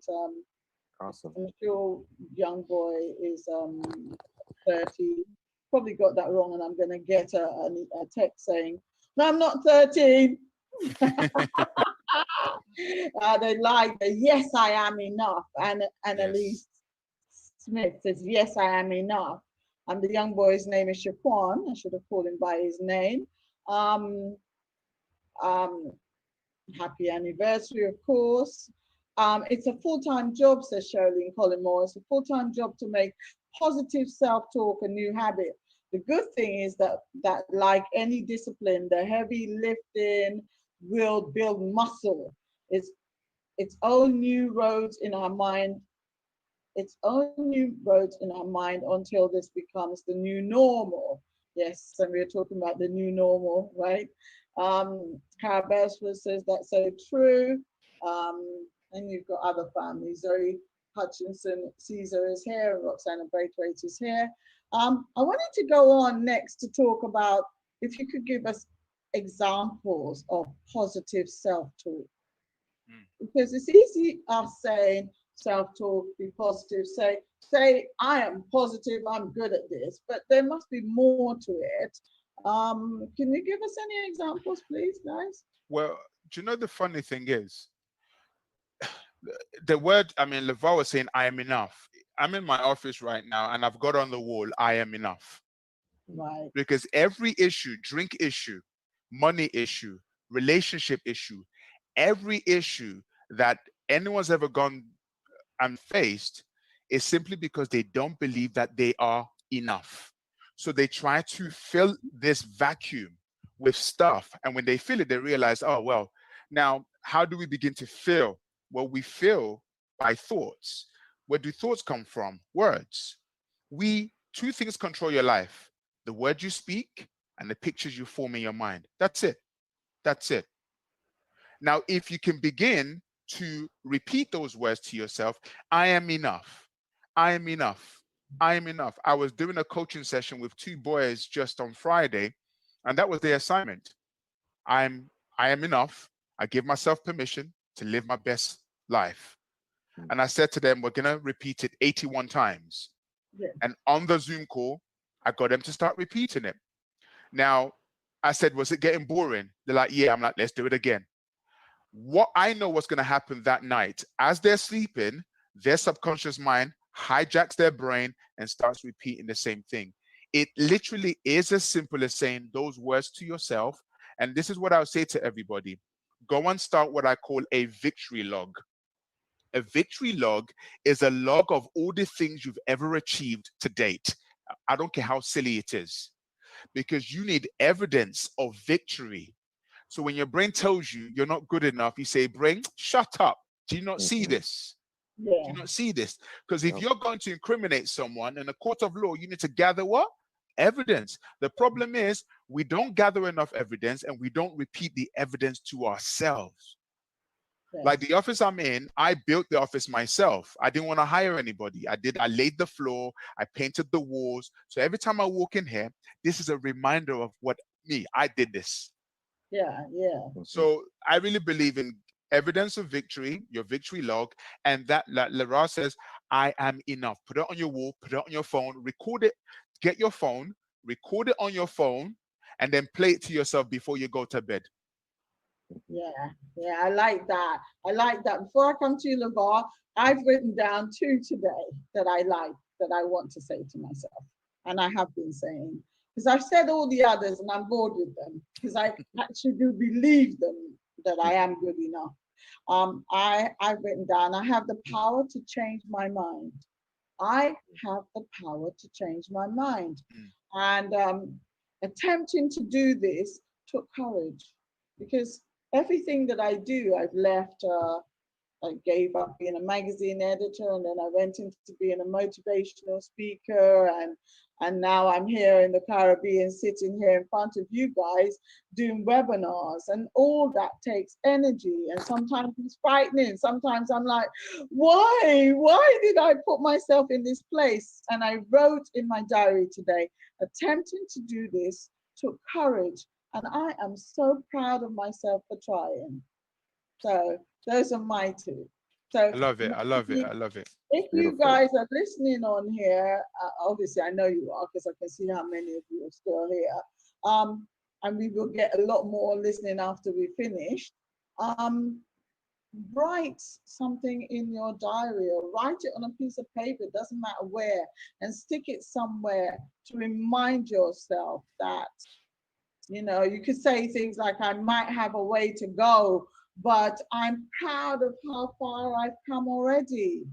Awesome. I'm sure young boy is 30. Probably got that wrong, and I'm going to get a text saying, No, I'm not 13. They like the yes, I am enough. And Annalise Smith says, yes, I am enough. And the young boy's name is Shaquan. I should have called him by his name. Um, Happy anniversary, of course. It's a full-time job, says Shirley Collymore. It's a full-time job to make positive self-talk a new habit. The good thing is that like any discipline, the heavy lifting will build muscle. Its own new roads in our mind. Its own new roads in our mind until this becomes the new normal. Yes, and we're talking about the new normal, right? Cara Beresford says that's so true. And you've got other families. Zoe Hutchinson Caesar is here, and Roxana Braithwaite is here. I wanted to go on next to talk about if you could give us examples of positive self-talk. Because it's easy us saying self-talk, be positive, say I am positive, I'm good at this, but there must be more to it. Can you give us any examples, please, guys? Well, do you know the funny thing is, the word, I mean, LeVar was saying, I am enough. I'm in my office right now and I've got on the wall, I am enough. Right. Because every issue, drink issue, money issue, relationship issue, every issue that anyone's ever gone and faced is simply because they don't believe that they are enough. So they try to fill this vacuum with stuff. And when they fill it, they realize, oh, well, now how do we begin to fill? Well, we fill by thoughts. Where do thoughts come from? Words. Two things control your life: the words you speak and the pictures you form in your mind. That's it. That's it. Now, if you can begin to repeat those words to yourself, I am enough. I am enough. I am enough. I was doing a coaching session with two boys just on Friday, and that was their assignment. I am enough. I give myself permission to live my best life. And I said to them, we're going to repeat it 81 times. Yeah. And on the Zoom call, I got them to start repeating it. Now, I said, was it getting boring? They're like, yeah. I'm like, let's do it again. What I know what's going to happen that night, as they're sleeping, their subconscious mind hijacks their brain and starts repeating the same thing. It literally is as simple as saying those words to yourself. And this is what I would say to everybody. Go and start what I call a victory log. A victory log is a log of all the things you've ever achieved to date. I don't care how silly it is, because you need evidence of victory. So when your brain tells you you're not good enough, you say, brain, shut up. Do you not see this? Yeah. Do you not see this? Because if you're going to incriminate someone in a court of law, you need to gather what? Evidence. The problem is we don't gather enough evidence and we don't repeat the evidence to ourselves. Yes. Like the office I'm in, I built the office myself. I didn't want to hire anybody. I laid the floor, I painted the walls. So every time I walk in here, this is a reminder of I did this. Yeah, yeah. So I really believe in evidence of victory, your victory log, and that Lara says, I am enough. Put it on your wall, put it on your phone, record it, get your phone, record it on your phone, and then play it to yourself before you go to bed. Yeah, I like that. I like that. Before I come to you, LeVar, I've written down two today that I like, that I want to say to myself. And I have been saying, because I've said all the others and I'm bored with them, because I actually do believe them that I am good enough. I've written down, I have the power to change my mind. I have the power to change my mind. And attempting to do this took courage, because everything that I do, I've left. I gave up being a magazine editor, and then I went into being a motivational speaker, and now I'm here in the Caribbean, sitting here in front of you guys doing webinars, and all that takes energy, and sometimes it's frightening. Sometimes I'm like, why did I put myself in this place? And I wrote in my diary today, attempting to do this took courage, and I am so proud of myself for trying. So those are my two. So I love it. I love it. I love it. if you guys are listening on here, obviously I know you are, because I can see how many of you are still here. and we will get a lot more listening after we finish. Write something in your diary or write it on a piece of paper, it doesn't matter where, and stick it somewhere to remind yourself that, you know, you could say things like, I might have a way to go, but I'm proud of how far I've come already.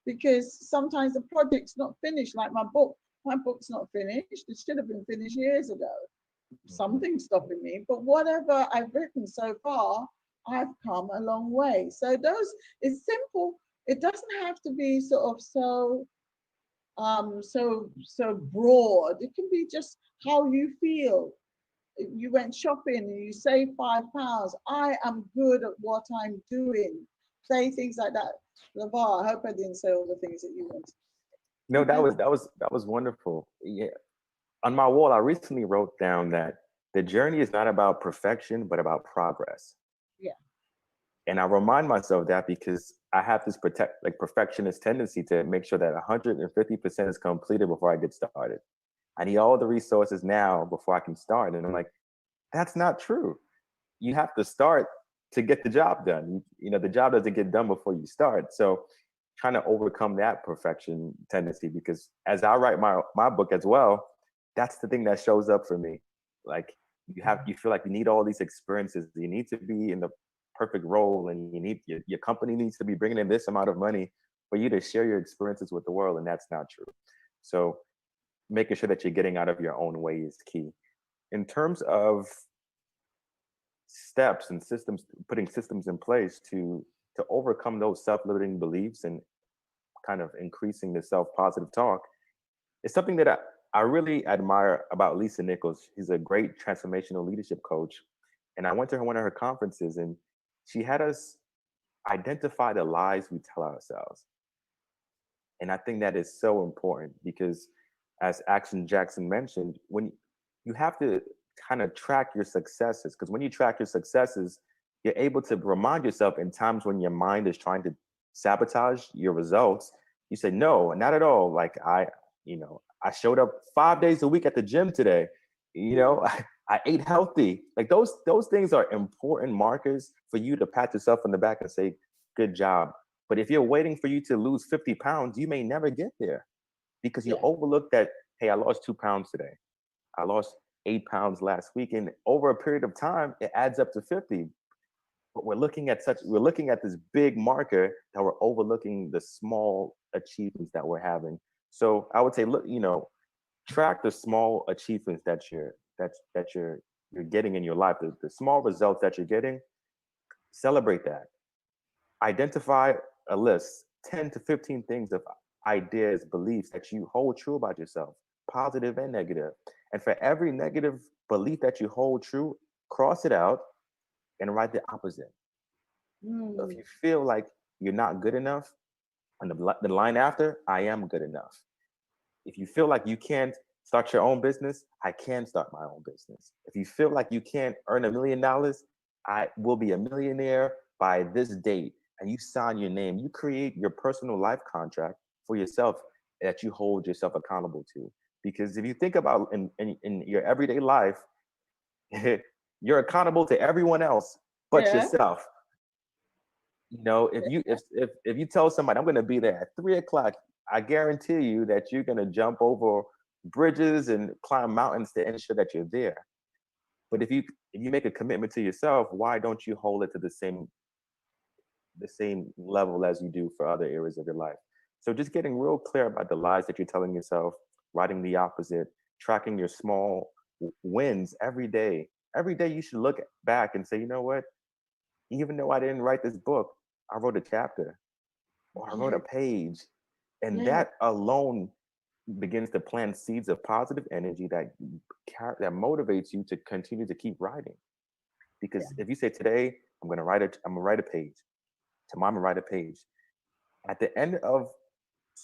Because sometimes the project's not finished, like my book's not finished. It should have been finished years ago. Something's stopping me, but whatever I've written so far, I've come a long way. So it's simple. It doesn't have to be sort of so broad. It can be just how you feel. You went shopping and you saved £5. I am good at what I'm doing. Say things like that. LeVar, I hope I didn't say all the things that you wanted. No, that was wonderful. Yeah. On my wall, I recently wrote down that the journey is not about perfection, but about progress. Yeah. And I remind myself that because I have this perfectionist tendency to make sure that 150% is completed before I get started. I need all the resources now before I can start. And I'm like, that's not true. You have to start to get the job done. You know, the job doesn't get done before you start. So trying to overcome that perfection tendency, because as I write my book as well, that's the thing that shows up for me. Like you feel like you need all these experiences. You need to be in the perfect role, and you need your company needs to be bringing in this amount of money for you to share your experiences with the world. And that's not true. So making sure that you're getting out of your own way is key. In terms of steps and systems, putting systems in place to overcome those self-limiting beliefs and kind of increasing the self-positive talk, it's something that I really admire about Lisa Nichols. She's a great transformational leadership coach. And I went to one of her conferences, and she had us identify the lies we tell ourselves. And I think that is so important because, as Action Jackson mentioned, when you have to kind of track your successes, because when you track your successes, you're able to remind yourself in times when your mind is trying to sabotage your results. You say, no, not at all. Like I showed up 5 days a week at the gym today. You know, I ate healthy. Like those things are important markers for you to pat yourself on the back and say, good job. But if you're waiting for you to lose 50 pounds, you may never get there because you overlooked that, hey, I lost 2 pounds today. I lost 8 pounds last week. And over a period of time, it adds up to 50. But we're looking at this big marker that we're overlooking the small achievements that we're having. So I would say, look, track the small achievements that you're getting in your life, the small results that you're getting. Celebrate that. Identify a list, 10 to 15 things of ideas, beliefs that you hold true about yourself, positive and negative. And for every negative belief that you hold true, cross it out and write the opposite. So if you feel like you're not good enough, on the line after, I am good enough. If you feel like you can't start your own business, I can start my own business. If you feel like you can't earn $1 million, I will be a millionaire by this date. And you sign your name. You create your personal life contract for yourself that you hold yourself accountable to. Because if you think about in your everyday life, you're accountable to everyone else but yourself. If you tell somebody I'm going to be there at 3:00, I guarantee you that you're going to jump over bridges and climb mountains to ensure that you're there. But if you make a commitment to yourself, why don't you hold it to the same level as you do for other areas of your life? So just getting real clear about the lies that you're telling yourself, writing the opposite, tracking your small wins every day. Every day you should look back and say, you know what? Even though I didn't write this book, I wrote a chapter or I wrote a page. And that alone begins to plant seeds of positive energy that motivates you to continue to keep writing. Because if you say today, I'm gonna write a page. Tomorrow I'm gonna write a page. At the end of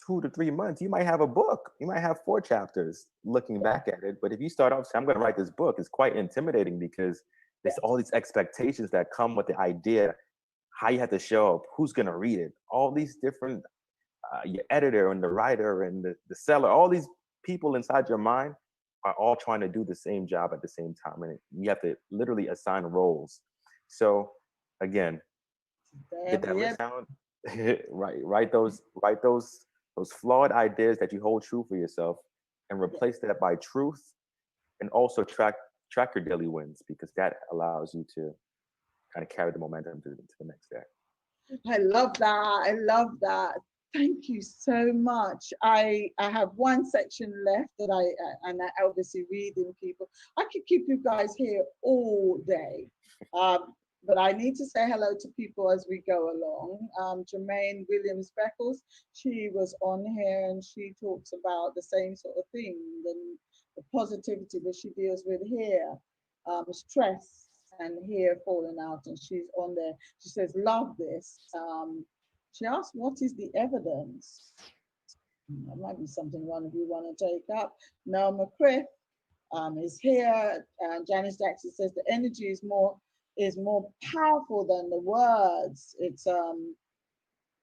2 to 3 months, you might have a book. You might have 4 chapters looking back at it. But if you start off saying, I'm gonna write this book, it's quite intimidating because there's all these expectations that come with the idea, how you have to show up, who's gonna read it, all these different, your editor and the writer and the seller, all these people inside your mind are all trying to do the same job at the same time, and you have to literally assign roles. So again, get that list down. write those flawed ideas that you hold true for yourself, and replace that by truth, and also track your daily wins, because that allows you to kind of carry the momentum to the next day. I love that. I love that. Thank you so much. I have one section left that I obviously reading people. I could keep you guys here all day. But I need to say hello to people as we go along. Jermaine Williams Beckles, she was on here and she talks about the same sort of thing, the positivity that she deals with here, stress and hair falling out, and she's on there. She says, love this. She asked, what is the evidence? That might be something one of you want to take up. Noel McCriff is here. Janice Jackson says the energy is more powerful than the words. It's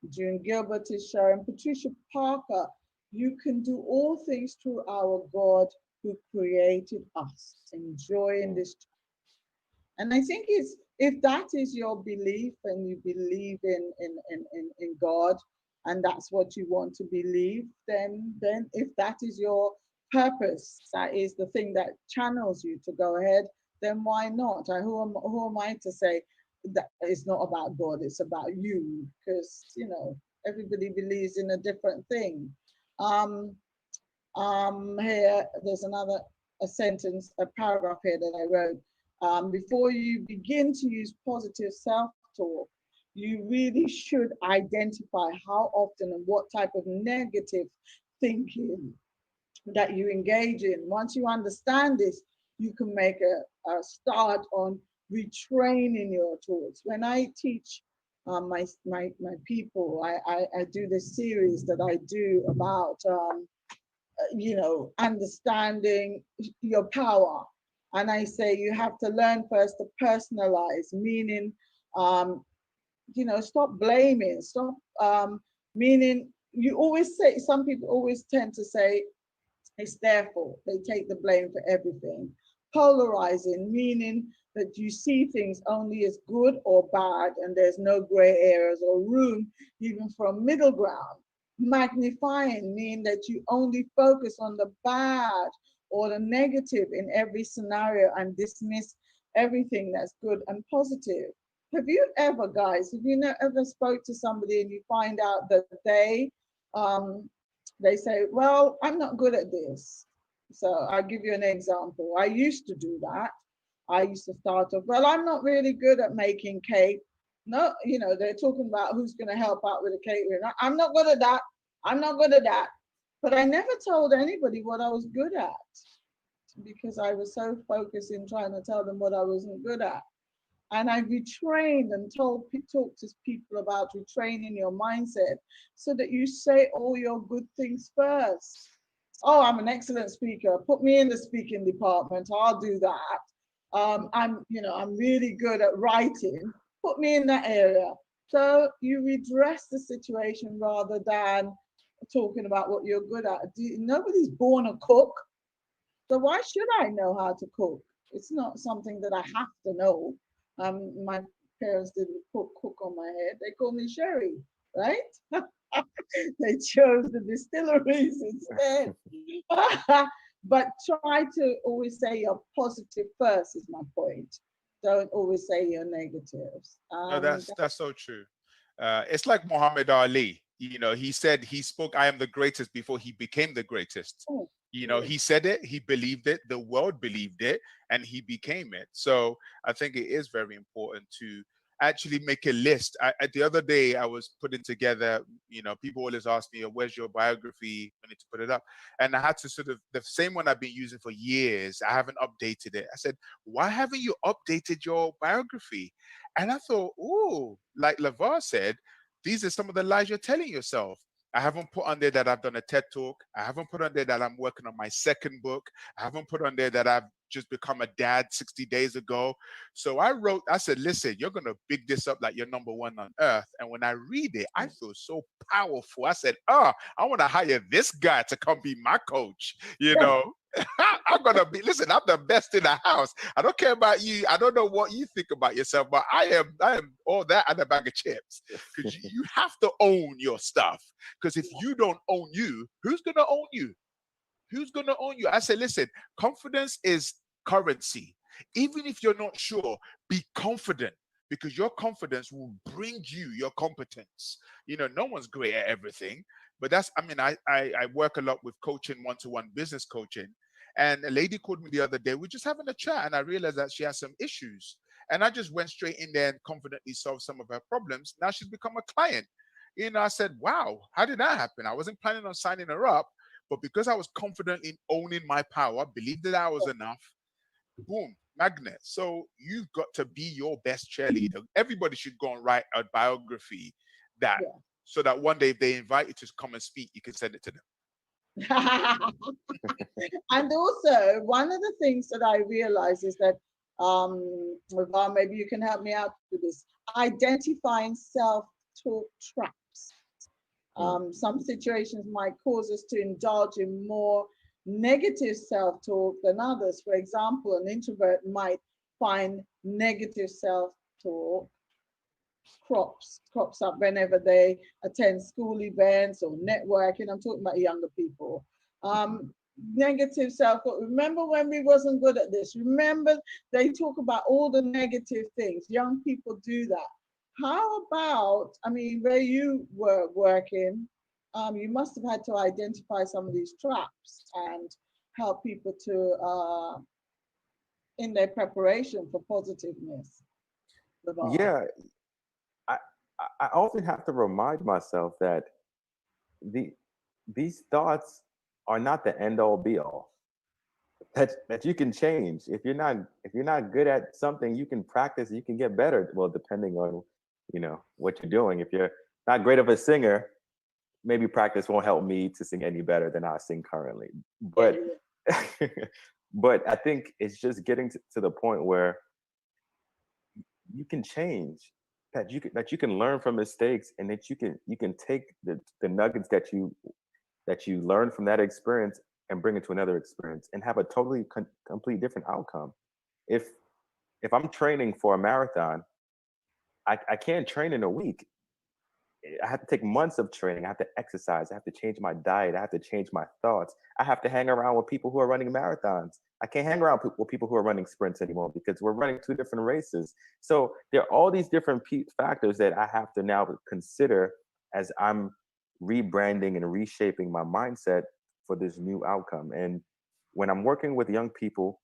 June Gilbert is sharing. Patricia Parker, you can do all things through our God who created us. Enjoying this. And I think it's, if that is your belief and you believe in God, and that's what you want to believe, then if that is your purpose, that is the thing that channels you to go ahead, then why not? Who am I to say that it's not about God, it's about you? Because, you know, everybody believes in a different thing. Here, there's a sentence, a paragraph here that I wrote. Before you begin to use positive self-talk, you really should identify how often and what type of negative thinking that you engage in. Once you understand this, you can make a start on retraining your thoughts. When I teach my people, I do this series that I do about you know, understanding your power. And I say you have to learn first to personalize, meaning, you know, stop blaming, stop, meaning you always say, some people always tend to say it's their fault. They take the blame for everything. Polarizing, meaning that you see things only as good or bad, and there's no gray areas or room even for a middle ground. Magnifying, meaning that you only focus on the bad or the negative in every scenario and dismiss everything that's good and positive. Have you ever, guys, ever spoke to somebody and you find out that they say, well, I'm not good at this. So I'll give you an example. I used to do that. I used to start off, well, I'm not really good at making cake. No, you know, they're talking about who's going to help out with the catering. I'm not good at that. I'm not good at that. But I never told anybody what I was good at, because I was so focused in trying to tell them what I wasn't good at. And I retrained and talked to people about retraining your mindset so that you say all your good things first. Oh, I'm an excellent speaker. Put me in the speaking department. I'll do that. I'm really good at writing. Put me in that area. So you redress the situation rather than talking about what you're good at. Nobody's born a cook. So why should I know how to cook? It's not something that I have to know. My parents didn't cook on my head. They called me Sherry, right? They chose the distilleries instead. But try to always say you're positive first is my point. Don't always say you're negatives. No, that's so true. It's like Muhammad Ali. You know, he said, he spoke, I am the greatest, before he became the greatest. You know, he said it, he believed it, the world believed it, and he became it. So I think it is very important to actually make a list. The other day I was putting together, you know, people always ask me, where's your biography? I need to put it up. And I had to sort of, the same one I've been using for years, I haven't updated it. I said, why haven't you updated your biography? And I thought, oh, like LeVar said, these are some of the lies you're telling yourself. I haven't put on there that I've done a TED talk. I haven't put on there that I'm working on my second book. I haven't put on there that I've just become a dad 60 days ago. So I said, listen, you're going to big this up like you're number one on earth. And when I read it, I feel so powerful. I said, I want to hire this guy to come be my coach, you know? I'm gonna be, listen, I'm the best in the house. I don't care about you. I don't know what you think about yourself, but I am all that and a bag of chips. Because you have to own your stuff. Because if you don't own you, who's gonna own you? Who's gonna own you? I say, listen, confidence is currency. Even if you're not sure, be confident, because your confidence will bring you your competence. You know, no one's great at everything, but that's, I mean, I work a lot with coaching, one-to-one business coaching. And a lady called me the other day. We're just having a chat, and I realized that she has some issues. And I just went straight in there and confidently solved some of her problems. Now she's become a client. You know, I said, wow, how did that happen? I wasn't planning on signing her up, but because I was confident in owning my power, believed that I was enough, boom, magnet. So you've got to be your best cheerleader. Everybody should go and write a biography that, so that one day if they invite you to come and speak, you can send it to them. And also, one of the things that I realize is that, well, maybe you can help me out with this, identifying self-talk traps. Some situations might cause us to indulge in more negative self-talk than others. For example, an introvert might find negative self-talk crops up whenever they attend school events or networking. I'm talking about younger people. Negative self-talk. Remember when we wasn't good at this? Remember, they talk about all the negative things. Young people do that. How about, I mean, where you were working, you must have had to identify some of these traps and help people to, in their preparation for positiveness. Yeah, I often have to remind myself that these thoughts are not the end all be all. That you can change. If you're not good at something, you can practice, you can get better. Well, depending on, you know, what you're doing. If you're not great of a singer, maybe practice won't help me to sing any better than I sing currently. But but I think it's just getting to the point where you can change, that you can learn from mistakes, and that you can take the nuggets that you learn from that experience and bring it to another experience and have a totally complete different outcome. If I'm training for a marathon, I can't train in a week. I have to take months of training. I have to exercise. I have to change my diet. I have to change my thoughts. I have to hang around with people who are running marathons. I can't hang around with people who are running sprints anymore, because we're running two different races. So there are all these different factors that I have to now consider as I'm rebranding and reshaping my mindset for this new outcome. And when I'm working with young people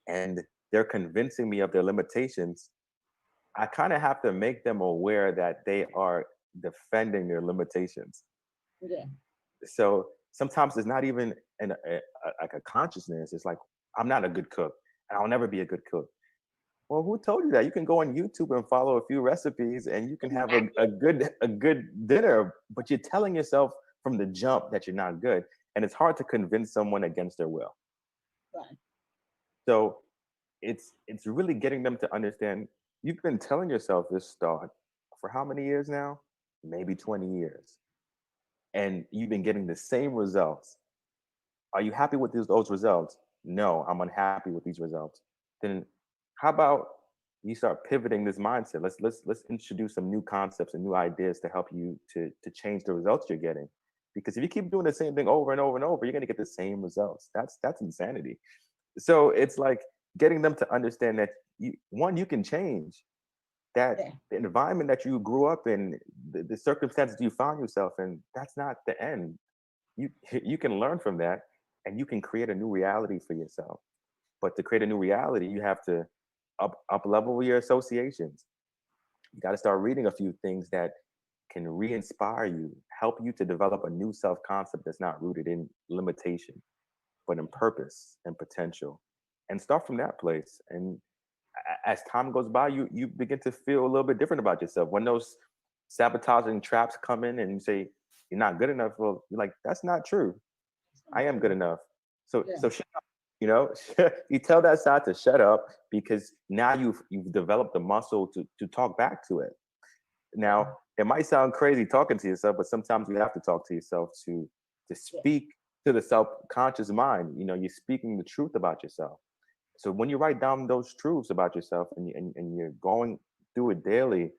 and they're convincing me of their limitations, I kind of have to make them aware that they are defending their limitations. Yeah. So sometimes it's not even like a consciousness. It's like, I'm not a good cook, and I'll never be a good cook. Well, who told you that? You can go on YouTube and follow a few recipes, and you can have a good dinner. But you're telling yourself from the jump that you're not good, and it's hard to convince someone against their will. Right. So it's really getting them to understand. You've been telling yourself this thought for how many years now? Maybe 20 years. And you've been getting the same results. Are you happy with those results? No, I'm unhappy with these results. Then how about you start pivoting this mindset? Let's introduce some new concepts and new ideas to help you to change the results you're getting. Because if you keep doing the same thing over and over and over, you're gonna get the same results. That's insanity. So it's like getting them to understand that you can change, that the environment that you grew up in, the circumstances you found yourself in, that's not the end. You can learn from that, and you can create a new reality for yourself. But to create a new reality, you have to up level your associations. You got to start reading a few things that can re-inspire you, help you to develop a new self-concept that's not rooted in limitation, but in purpose and potential. And start from that place. And as time goes by, you begin to feel a little bit different about yourself. When those sabotaging traps come in and you say you're not good enough, well, you're like, that's not true. I am good enough. So shut up. You know, you tell that side to shut up, because now you've developed the muscle to talk back to it. Now, it might sound crazy talking to yourself, but sometimes you have to talk to yourself to speak to the subconscious mind. You know, you're speaking the truth about yourself. So when you write down those truths about yourself and you're going through it daily,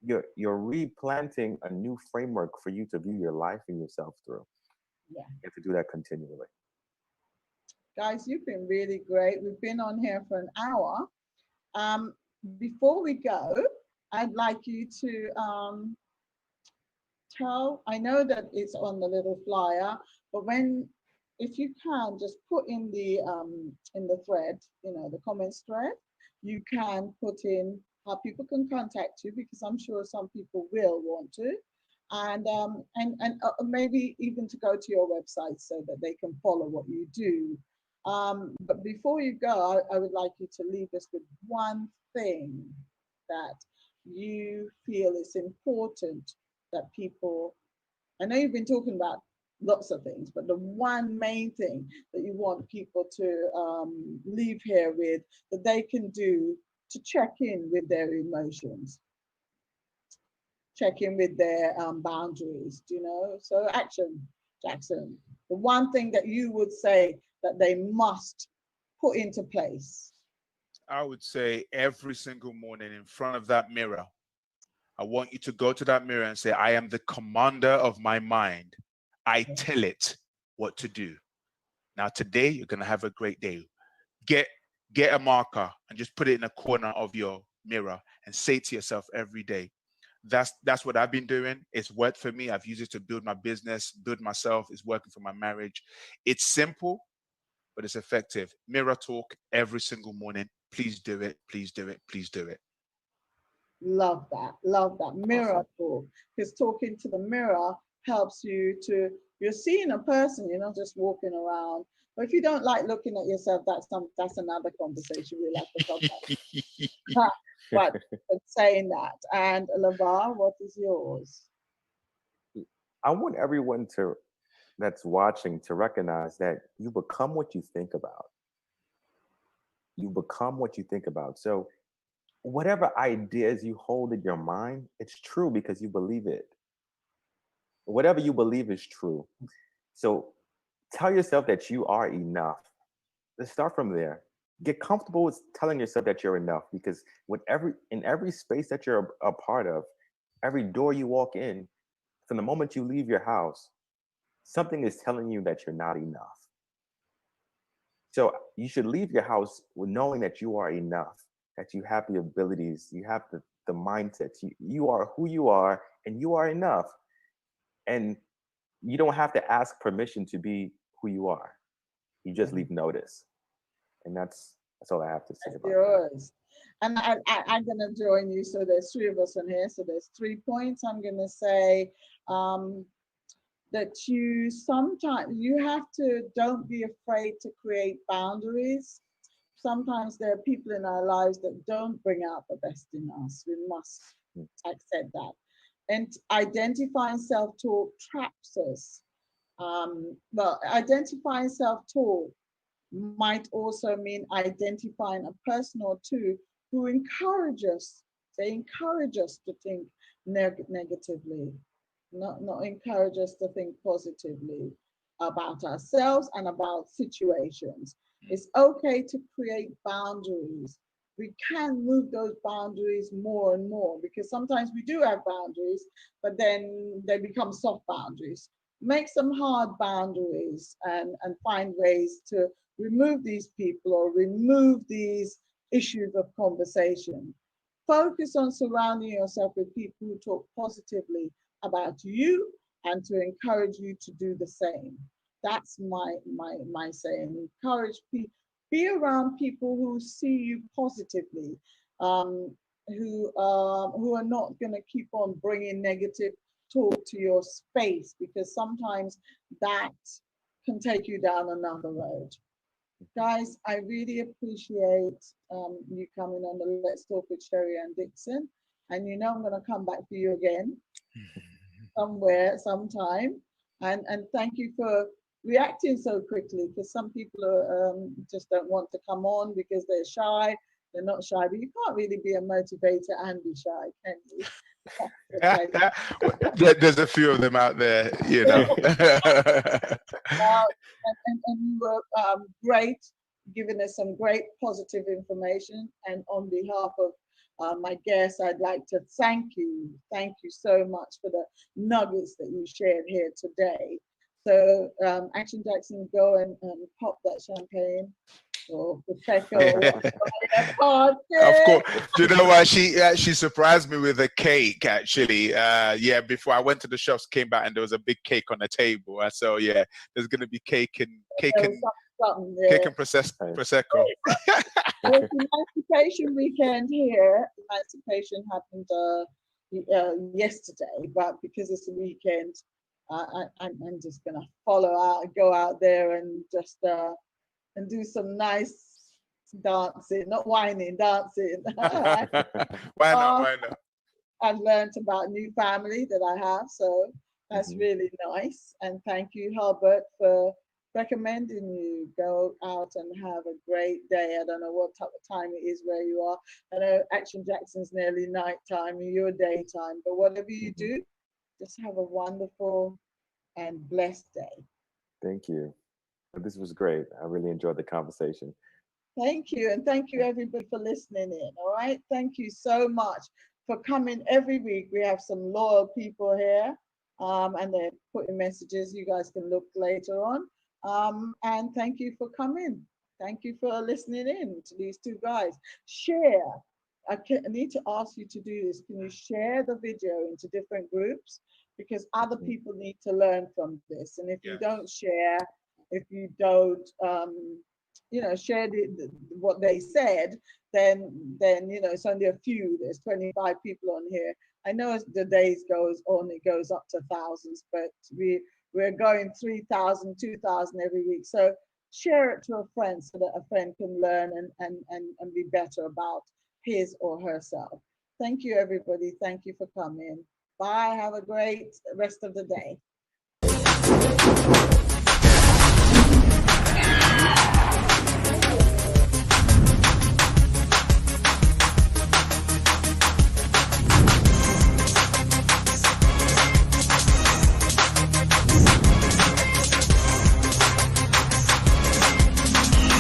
you're replanting a new framework for you to view your life and yourself through. Yeah. You have to do that continually. Guys, you've been really great. We've been on here for an hour. Before we go, I'd like you to I know that it's on the little flyer, but if you can just put in the thread, you know, the comments thread, you can put in how people can contact you, because I'm sure some people will want to, and maybe even to go to your website so that they can follow what you do. But before you go, I would like you to leave us with one thing that you feel is important that people, I know you've been talking about lots of things, but the one main thing that you want people to leave here with, that they can do to check in with their emotions, check in with their boundaries, you know? So action, Jackson, the one thing that you would say that they must put into place. I would say every single morning in front of that mirror, I want you to go to that mirror and say, I am the commander of my mind. I tell it what to do. Now, today, you're going to have a great day. Get a marker and just put it in a corner of your mirror and say to yourself every day. That's what I've been doing. It's worked for me. I've used it to build my business, build myself. It's working for my marriage. It's simple, but it's effective. Mirror talk every single morning. Please do it. Please do it. Please do it. Love that. Love that. Mirror Awesome. talk. Because talking to the mirror helps you to, you're seeing a person, you're not just walking around. But if you don't like looking at yourself, that's another conversation we'll have to talk about. but saying that. And LeVar, what is yours? I want everyone that's watching to recognize that you become what you think about. You become what you think about. So whatever ideas you hold in your mind, it's true because you believe it. Whatever you believe is true. So tell yourself that you are enough. Let's start from there. Get comfortable with telling yourself that you're enough, because in every space that you're a part of, every door you walk in, from the moment you leave your house, something is telling you that you're not enough. So you should leave your house with knowing that you are enough, that you have the abilities, you have the mindset, you are who you are, and you are enough. And you don't have to ask permission to be who you are. You just leave notice. And that's all I have to say about yours. And I'm going to join you. So there's three of us in here. So there's 3 points. I'm going to say that you have to, don't be afraid to create boundaries. Sometimes there are people in our lives that don't bring out the best in us. We must accept that. And identifying self-talk traps us. Well, identifying self-talk might also mean identifying a person or two who encourage us. They encourage us to think negatively, not encourage us to think positively about ourselves and about situations. It's okay to create boundaries. We can move those boundaries more and more, because sometimes we do have boundaries, but then they become soft boundaries. Make some hard boundaries and find ways to remove these people or remove these issues of conversation. Focus on surrounding yourself with people who talk positively about you and to encourage you to do the same. That's my saying. Encourage people, be around people who see you positively, who are not going to keep on bringing negative talk to your space, because sometimes that can take you down another road. Guys, I really appreciate you coming on the Let's Talk with Sherry and Dixion. And you know I'm going to come back for you again somewhere, sometime. And thank you for reacting so quickly, because some people are, just don't want to come on because they're shy. They're not shy, but you can't really be a motivator and be shy, can you? There's a few of them out there, you know. And you were great, giving us some great positive information. And on behalf of my guests, I'd like to thank you. Thank you so much for the nuggets that you shared here today. So, Action Jackson, go and pop that champagne or Prosecco. Of course. Do you know what? She surprised me with a cake, actually. Yeah, before I went to the shops, came back, and there was a big cake on the table. So yeah, there's gonna be cake and Prosecco. Well, it's Emancipation weekend here. Emancipation happened yesterday, but because it's a weekend, I'm just gonna go out there and just and do some nice dancing, not whining, dancing. Why not? Why not? I've learned about new family that I have, so that's really nice. And thank you, Herbert, for recommending you go out and have a great day. I don't know what type of time it is where you are. I know Action Jackson's nearly nighttime and you're daytime, but whatever you do, just have a wonderful and blessed day. Thank you. This was great. I really enjoyed the conversation. Thank you. And thank you, everybody, for listening in. All right. Thank you so much for coming every week. We have some loyal people here, and they're putting messages. You guys can look later on. And thank you for coming. Thank you for listening in to these two guys. Share. I need to ask you to do this. Can you share the video into different groups? Because other people need to learn from this. And if you don't share, if you don't, share what they said, then it's only a few. There's 25 people on here. I know as the days goes on, it goes up to thousands, but we're going 3,000, 2,000 every week. So share it to a friend so that a friend can learn and be better about his or herself. Thank you, everybody. Thank you for coming. Bye. Have a great rest of the day.